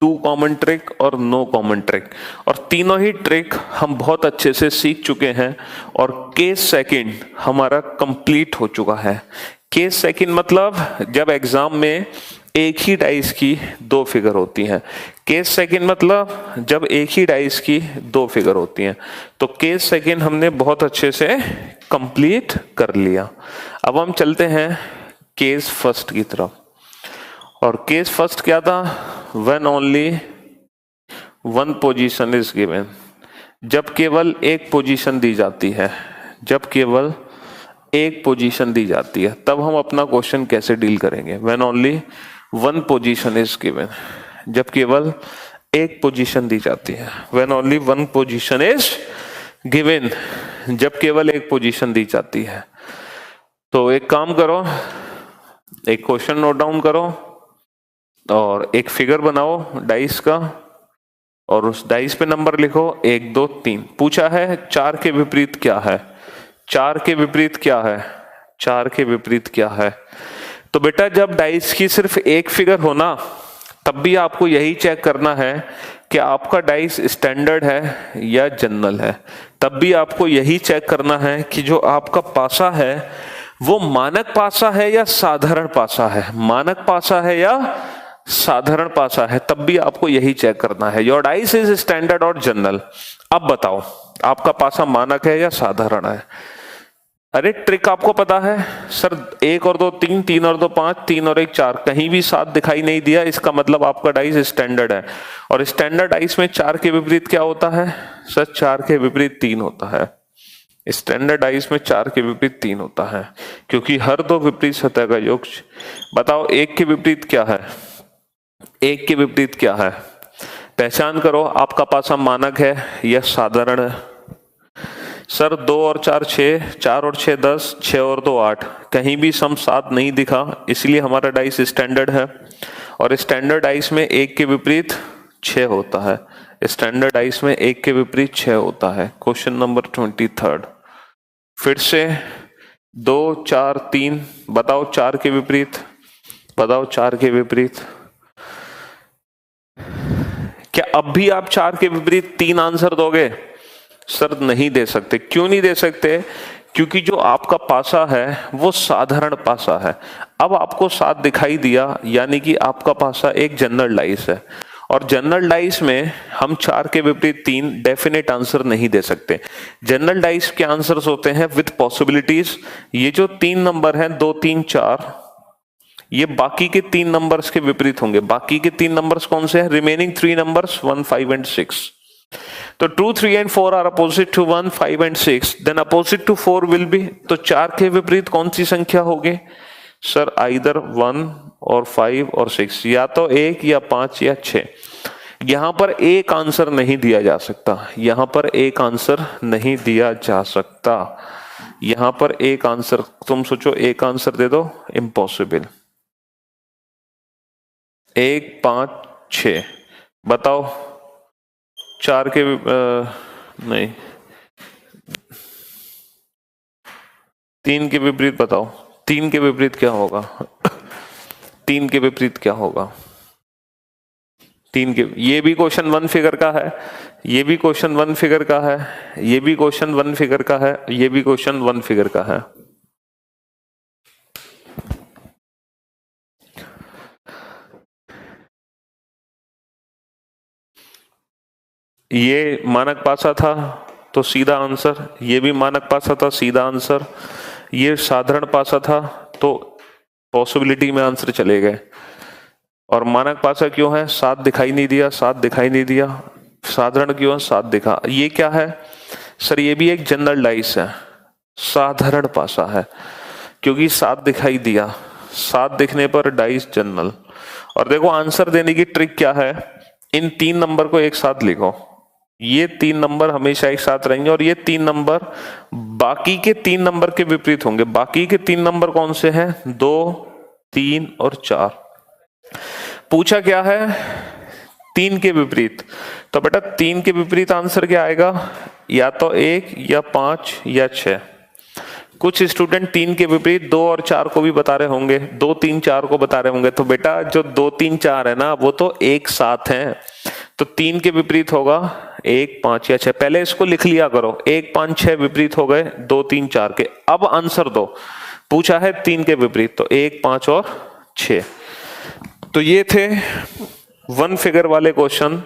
2 कॉमन ट्रिक और नो कॉमन ट्रिक, और तीनों ही ट्रिक हम बहुत अच्छे से सीख चुके हैं और केस सेकंड हमारा कंप्लीट हो चुका है। केस सेकंड मतलब जब एग्जाम में एक ही डाइस की 2 फिगर होती हैं। केस सेकंड मतलब जब एक ही डाइस की 2 फिगर होती हैं। तो केस सेकंड हमने बहुत अच्छे से कंप्लीट कर लिया। अब हम चलते हैं केस फर्स्ट की तरफ। और केस फर्स्ट क्या था? When only 1 position is given, जब केवल एक पोजीशन दी जाती है, जब केवल एक पोजीशन दी जाती है, तब हम अपना क्वेश्चन कैसे डील करेंगे? When only 1 position is given, जब केवल एक पोजीशन दी जाती है। When only 1 position is given, जब केवल एक पोजीशन दी जाती है। तो एक काम करो, एक क्वेश्चन नोट डाउन करो और एक फिगर बनाओ डाइस का और उस डाइस पे नंबर लिखो 1 2 3। पूछा है 4 के विपरीत क्या है? 4 के विपरीत क्या है? 4 के विपरीत क्या है? तो बेटा जब डाइस की सिर्फ एक फिगर हो ना, तब भी आपको यही चेक करना है कि आपका डाइस स्टैंडर्ड है या जनरल है। तब भी आपको यही चेक करना है कि जो आपका पासा है वो मानक पासा है या साधारण पासा है, मानक पासा है या साधारण पासा है। तब भी आपको यही चेक करना है, योर डाइस इज स्टैंडर्ड और जनरल। अब बताओ आपका पासा मानक है या साधारण है? अरे ट्रिक आपको पता है सर, 1 और 2 3, 3 और 2 5, 3 और 1 4, कहीं भी 7 दिखाई नहीं दिया, इसका मतलब आपका डाइस स्टैंडर्ड है। और स्टैंडर्ड डाइस में 4 के विपरीत क्या होता है? सर 4 के विपरीत 3 होता है। स्टैंडर्ड डाइस में 4 के विपरीत 3 होता है, क्योंकि हर 2 विपरीत सतह का योग। बताओ 1 के विपरीत क्या है? 1 के विपरीत क्या है? पहचान करो, आपका पासा मानक है या साधारण है? सर 2 और 4 6, 4 और 6 10, 6 और 2 8, कहीं भी सम 7 नहीं दिखा, इसलिए हमारा डाइस स्टैंडर्ड है। और स्टैंडर्ड डाइस में 1 के विपरीत 6 होता है। स्टैंडर्ड डाइस में 1 के विपरीत 6 होता है। क्वेश्चन नंबर 23, फिर से 2 4 3, बताओ 4 के विपरीत, बताओ 4 के विपरीत। क्या अब भी आप 4 के विपरीत 3 आंसर दोगे? सर नहीं दे सकते। क्यों नहीं दे सकते? क्योंकि जो आपका पासा है वो साधारण पासा है। अब आपको 7 दिखाई दिया, यानी कि आपका पासा एक जनरल डाइस है, और जनरल डाइस में हम 4 के विपरीत 3 डेफिनेट आंसर नहीं दे सकते। जनरल डाइस के आंसर्स होते हैं विद पॉसिबिलिटीज। ये जो 3 नंबर हैं 2 3 4, ये बाकी के 3 नंबर्स के विपरीत होंगे। बाकी के 3 नंबर्स कौन से हैं? Remaining 3 numbers 1 5 and 6। तो 2 3 and 4 are opposite to 1 5 and 6, then opposite to 4 will be. तो 4 के विपरीत कौन सी संख्या होगी? सर आइदर 1 और 5 और 6, या तो 1 या 5 या 6। यहां पर एक आंसर नहीं दिया जा सकता, यहां पर एक आंसर नहीं दिया जा सकता, यहां पर एक आंसर, तुम सोचो एक आंसर दे दो, इम्पॉसिबल। 1 5 6 बताओ, 4 के नहीं, 3 के विपरीत बताओ, 3 के विपरीत क्या होगा? 3 के विपरीत क्या होगा? 3 के, ये भी क्वेश्चन 1 फिगर का है, ये भी क्वेश्चन 1 फिगर का है, ये भी क्वेश्चन 1 फिगर का है, ये भी क्वेश्चन 1 फिगर का है। ये मानक पासा था तो सीधा आंसर, ये भी मानक पासा था सीधा आंसर, ये साधारण पासा था तो पॉसिबिलिटी में आंसर चले गए। और मानक पासा क्यों है? 7 दिखाई नहीं दिया, 7 दिखाई नहीं दिया। साधारण क्यों है? 7 दिखा। ये क्या है सर? ये भी एक जनरल डाइस है, साधारण पासा है, क्योंकि 7 दिखाई दिया, 7 दिखने पर डाइस जनरल। और देखो आंसर देने की ट्रिक क्या है, इन 3 नंबर को एक साथ लिखो, ये 3 नंबर हमेशा एक साथ रहेंगे और ये 3 नंबर बाकी के 3 नंबर के विपरीत होंगे। बाकी के 3 नंबर कौन से हैं? 2 3 और 4। पूछा क्या है? 3 के विपरीत। तो बेटा 3 के विपरीत आंसर क्या आएगा? या तो 1 या 5 या 6। कुछ स्टूडेंट 3 के विपरीत 2 और 4 को भी बता रहे होंगे, 2 3 4 को बता रहे होंगे। तो बेटा जो 2 3 4 है ना, वो तो एक साथ हैं, तो 3 के विपरीत होगा 1 5 या 6। पहले इसको लिख लिया करो, 1 5 6 विपरीत हो गए 2 3 4 के। अब आंसर दो, पूछा है 3 के विपरीत, तो 1 5 और 6। तो ये थे 1 फिगर वाले क्वेश्चन।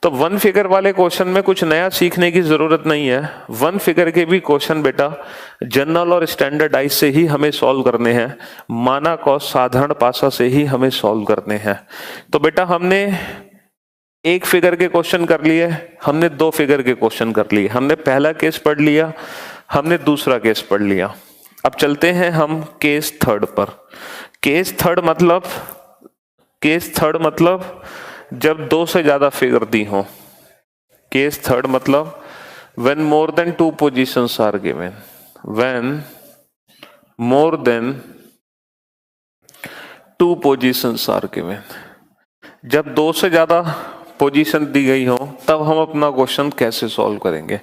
तो 1 फिगर वाले क्वेश्चन में कुछ नया सीखने की जरूरत नहीं है। 1 फिगर के भी क्वेश्चन बेटा जनरल और स्टैंडर्डाइज से ही हमें सॉल्व करने हैं, मानक और साधारण पासा से ही हमें सॉल्व करने हैं। तो बेटा हमने 1 फिगर के क्वेश्चन कर लिए, हमने 2 फिगर के क्वेश्चन कर लिए, हमने पहला केस पढ़ लिया, हमने दूसरा केस पढ़ लिया। अब चलते हैं हम केस थर्ड पर। केस थर्ड मतलब जब 2 से ज्यादा फिगर दी हो। केस थर्ड मतलब when more than 2 positions are given, when more than 2 positions are given, जब 2 से ज्यादा पोजीशन दी गई हो तब हम अपना क्वेश्चन कैसे सॉल्व करेंगे।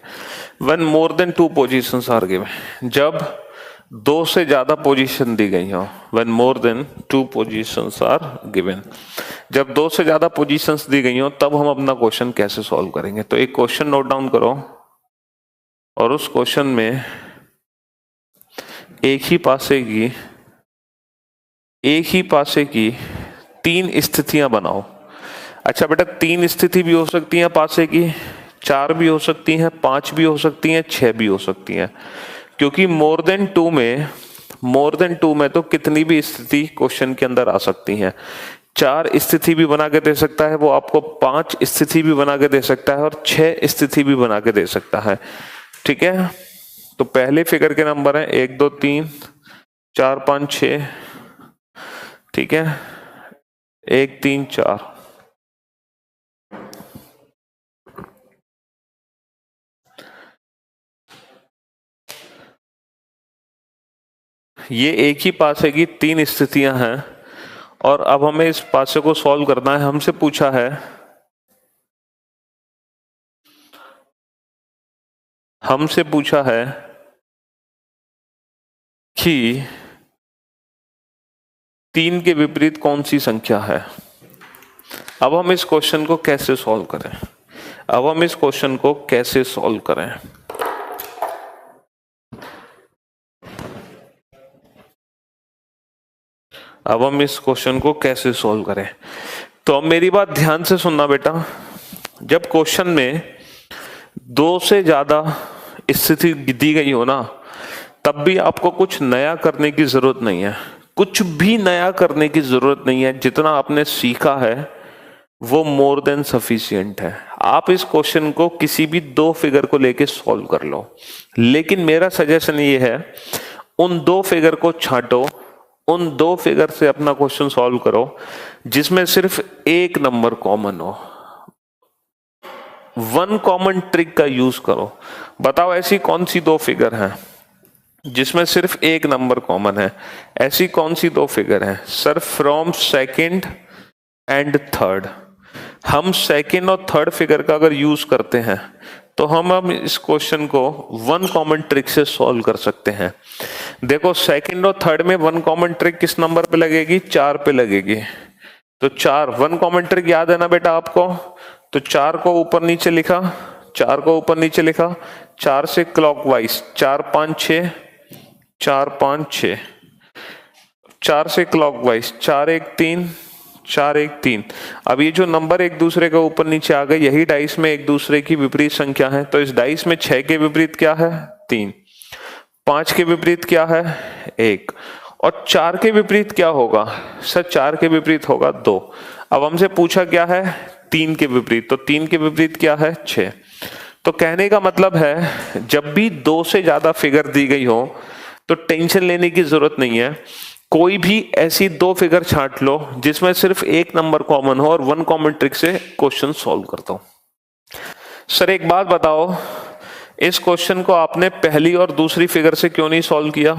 when more than 2 positions are given, जब 2 से ज्यादा पोजीशन दी गई हो, when more than 2 positions are given, जब 2 से ज्यादा पोजीशंस दी गई हो तब हम अपना क्वेश्चन कैसे सॉल्व करेंगे। तो एक क्वेश्चन नोट डाउन करो और उस क्वेश्चन में एक ही पासे की 3 स्थितियां बनाओ। अच्छा बेटा 3 स्थिति भी हो सकती हैं पासे की, 4 भी हो सकती हैं, 5 भी हो सकती हैं, 6 भी हो सकती हैं, क्योंकि मोर देन टू में तो कितनी भी स्थिति क्वेश्चन के अंदर आ सकती हैं। 4 स्थिति भी बना के दे सकता है वो आपको, 5 स्थिति भी बना के दे सकता है और 6 स्थिति भी बना के दे सकता है। ठीक है, तो पहले फिगर के नंबर है 1 2 3 4 5 6। ठीक है, 1 3 4। ये एक ही पासे की 3 स्थितियां हैं और अब हमें इस पासे को सॉल्व करना है। हमसे पूछा है कि 3 के विपरीत कौन सी संख्या है। अब हम इस क्वेश्चन को कैसे सॉल्व करें? अब हम इस क्वेश्चन को कैसे सॉल्व करें? अब हम इस क्वेश्चन को कैसे सॉल्व करें? तो अब मेरी बात ध्यान से सुनना बेटा। जब क्वेश्चन में 2 से ज्यादा स्थिति दी गई हो ना, तब भी आपको कुछ नया करने की जरूरत नहीं है, कुछ भी नया करने की जरूरत नहीं है। जितना आपने सीखा है वो मोर देन सफिशिएंट है। आप इस क्वेश्चन को किसी भी 2 फिगर को लेके सॉल्व कर लो, लेकिन मेरा सजेशन ये है उन 2 फिगर को छांटो, उन 2 फिगर से अपना क्वेश्चन सॉल्व करो जिसमें सिर्फ एक नंबर कॉमन हो। वन कॉमन ट्रिक का यूज करो। बताओ ऐसी कौन सी दो फिगर हैं जिसमें सिर्फ एक नंबर कॉमन है? ऐसी कौन सी दो फिगर हैं sir? From second and third. हम सेकंड और थर्ड फिगर का अगर यूज करते हैं तो हम इस क्वेश्चन को वन कॉमन ट्रिक से सॉल्व कर सकते हैं। देखो सेकंड और थर्ड में वन कॉमन ट्रिक किस नंबर पे लगेगी? 4 पे लगेगी। तो 4 वन कॉमन ट्रिक याद है ना बेटा आपको? तो 4 को ऊपर नीचे लिखा, 4 को ऊपर नीचे लिखा, 4 से क्लॉकवाइज 4 5 6, 4 5 6, 4 से क्लॉकवाइज 4 1 3, 4 1 3। अब ये जो नंबर एक दूसरे के ऊपर नीचे आ गए, यही डाइस में एक दूसरे की विपरीत संख्या है। तो इस डाइस में 6 के विपरीत क्या है? 3, 5 के विपरीत क्या है? 1, और 4 के विपरीत क्या होगा सर? 4 के विपरीत होगा 2। अब हमसे पूछा क्या है? 3 के विपरीत, तो 3 के विपरीत क्या है? 6। तो कहने का मतलब है जब भी 2 से ज्यादा फिगर दी गई हो तो टेंशन लेने की जरूरत नहीं है। कोई भी ऐसी दो फिगर छांट लो जिसमें सिर्फ एक नंबर कॉमन हो और वन कॉमन ट्रिक से क्वेश्चन सॉल्व करता हूं। सर एक बात बताओ, इस क्वेश्चन को आपने पहली और दूसरी फिगर से क्यों नहीं सॉल्व किया?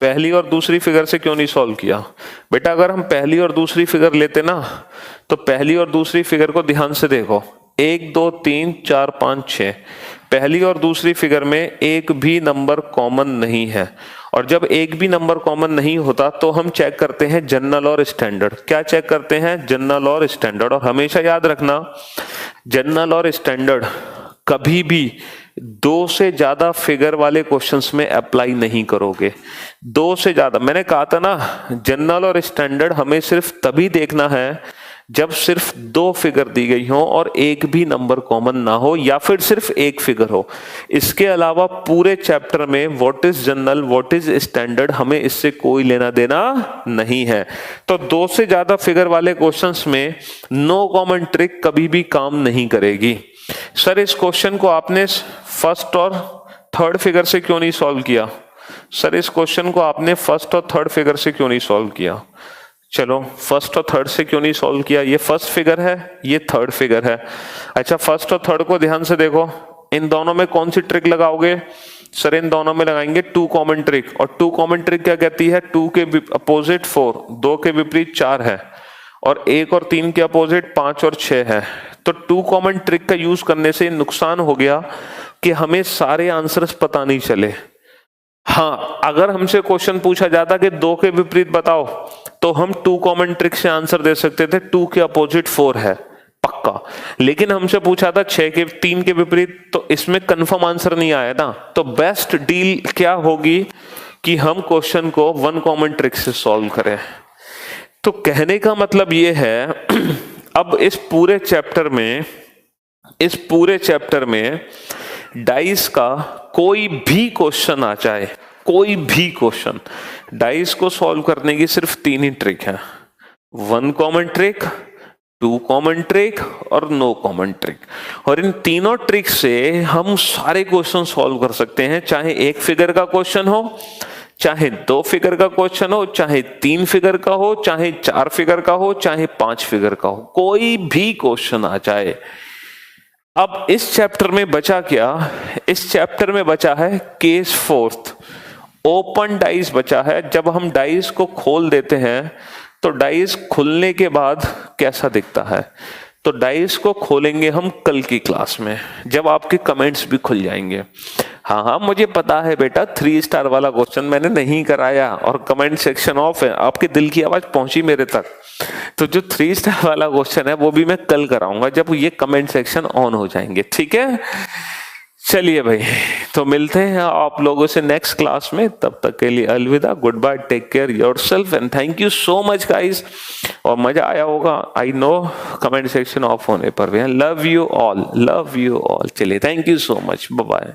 पहली और दूसरी फिगर से क्यों नहीं सॉल्व किया? बेटा अगर हम पहली और दूसरी फिगर लेते ना, तो पहली और दूसरी फिगर को ध्यान से देखो, 1 2 3 4 5 6। पहली और दूसरी फिगर में एक भी नंबर कॉमन नहीं है, और जब एक भी नंबर कॉमन नहीं होता तो हम चेक करते हैं जनरल और स्टैंडर्ड। क्या चेक करते हैं? जनरल और स्टैंडर्ड। और हमेशा याद रखना, जनरल और स्टैंडर्ड कभी भी 2 से ज्यादा फिगर वाले क्वेश्चंस में अप्लाई नहीं करोगे। 2 से ज्यादा, मैंने कहा था ना, जनरल और स्टैंडर्ड हमें सिर्फ तभी देखना है जब सिर्फ 2 फिगर दी गई हो और एक भी नंबर कॉमन ना हो, या फिर सिर्फ एक फिगर हो। इसके अलावा पूरे चैप्टर में what is general, what is standard, हमें इससे कोई लेना देना नहीं है। तो 2 से ज्यादा फिगर वाले क्वेश्चंस में नो कॉमन ट्रिक कभी भी काम नहीं करेगी। सर इस क्वेश्चन को आपने फर्स्ट और थर्ड फिगर से क्यों नहीं सॉल्व किया? सर इस क्वेश्चन को आपने फर्स्ट और थर्ड फिगर से क्यों नहीं सॉल्व किया? चलो फर्स्ट और थर्ड से क्यों नहीं सॉल्व किया? ये फर्स्ट फिगर है, ये थर्ड फिगर है। अच्छा फर्स्ट और थर्ड को ध्यान से देखो, इन दोनों में कौन सी ट्रिक लगाओगे? सर इन दोनों में लगाएंगे 2 कॉमन ट्रिक। और 2 कॉमन ट्रिक क्या कहती है? 2 के अपोजिट 4, 2 के विपरीत 4 है, और 1 और 3 के अपोजिट 5 और 6 है। तो 2 कॉमन ट्रिक का यूज करने से नुकसान हो गया कि हमें सारे आंसर्स पता नहीं चले। हाँ, अगर हमसे क्वेश्चन पूछा जाता कि 2 के विपरीत बताओ, तो हम 2 कॉमन ट्रिक से आंसर दे सकते थे, 2 के अपोजिट 4 है पक्का। लेकिन हमसे पूछा था 6 के 3 के विपरीत, तो इसमें कंफर्म आंसर नहीं आया ना। तो बेस्ट डील क्या होगी कि हम क्वेश्चन को 1 कॉमन ट्रिक से सॉल्व करें। तो कहने का मतलब ये है अब इस पूरे चैप्टर में डाइस का कोई भी क्वेश्चन आ जाए, कोई भी क्वेश्चन, डाइस को सॉल्व करने की सिर्फ 3 ही ट्रिक है, 1 कॉमन ट्रिक, 2 कॉमन ट्रिक और नो कॉमन ट्रिक। और इन तीनों ट्रिक से हम सारे क्वेश्चन सॉल्व कर सकते हैं, चाहे 1 फिगर का क्वेश्चन हो, चाहे 2 फिगर का क्वेश्चन हो, चाहे 3 फिगर का हो, चाहे 4 फिगर का हो, चाहे 5 फिगर का हो, कोई भी क्वेश्चन आ जाए। अब इस चैप्टर में बचा क्या? इस चैप्टर में बचा है केस 4th, ओपन डाइस बचा है। जब हम डाइस को खोल देते हैं तो डाइस खुलने के बाद कैसा दिखता है, तो डाइस को खोलेंगे हम कल की क्लास में, जब आपके कमेंट्स भी खुल जाएंगे। हाँ मुझे पता है बेटा 3 स्टार वाला क्वेश्चन मैंने नहीं कराया और कमेंट सेक्शन ऑफ है, आपके दिल की आवाज पहुंची मेरे तक। तो जो 3 स्टार वाला क्वेश्चन है वो भी मैं कल कराऊंगा जब ये कमेंट सेक्शन ऑन हो जाएंगे, ठीक है? चलिए भाई, तो मिलते हैं आप लोगों से नेक्स्ट क्लास में। तब तक के लिए अलविदा, good bye, take care yourself and thank you so much guys. और मजा आया होगा, I know, comment section off होने पर भी। Love you all, love you all. चलिए, thank you so much, bye bye.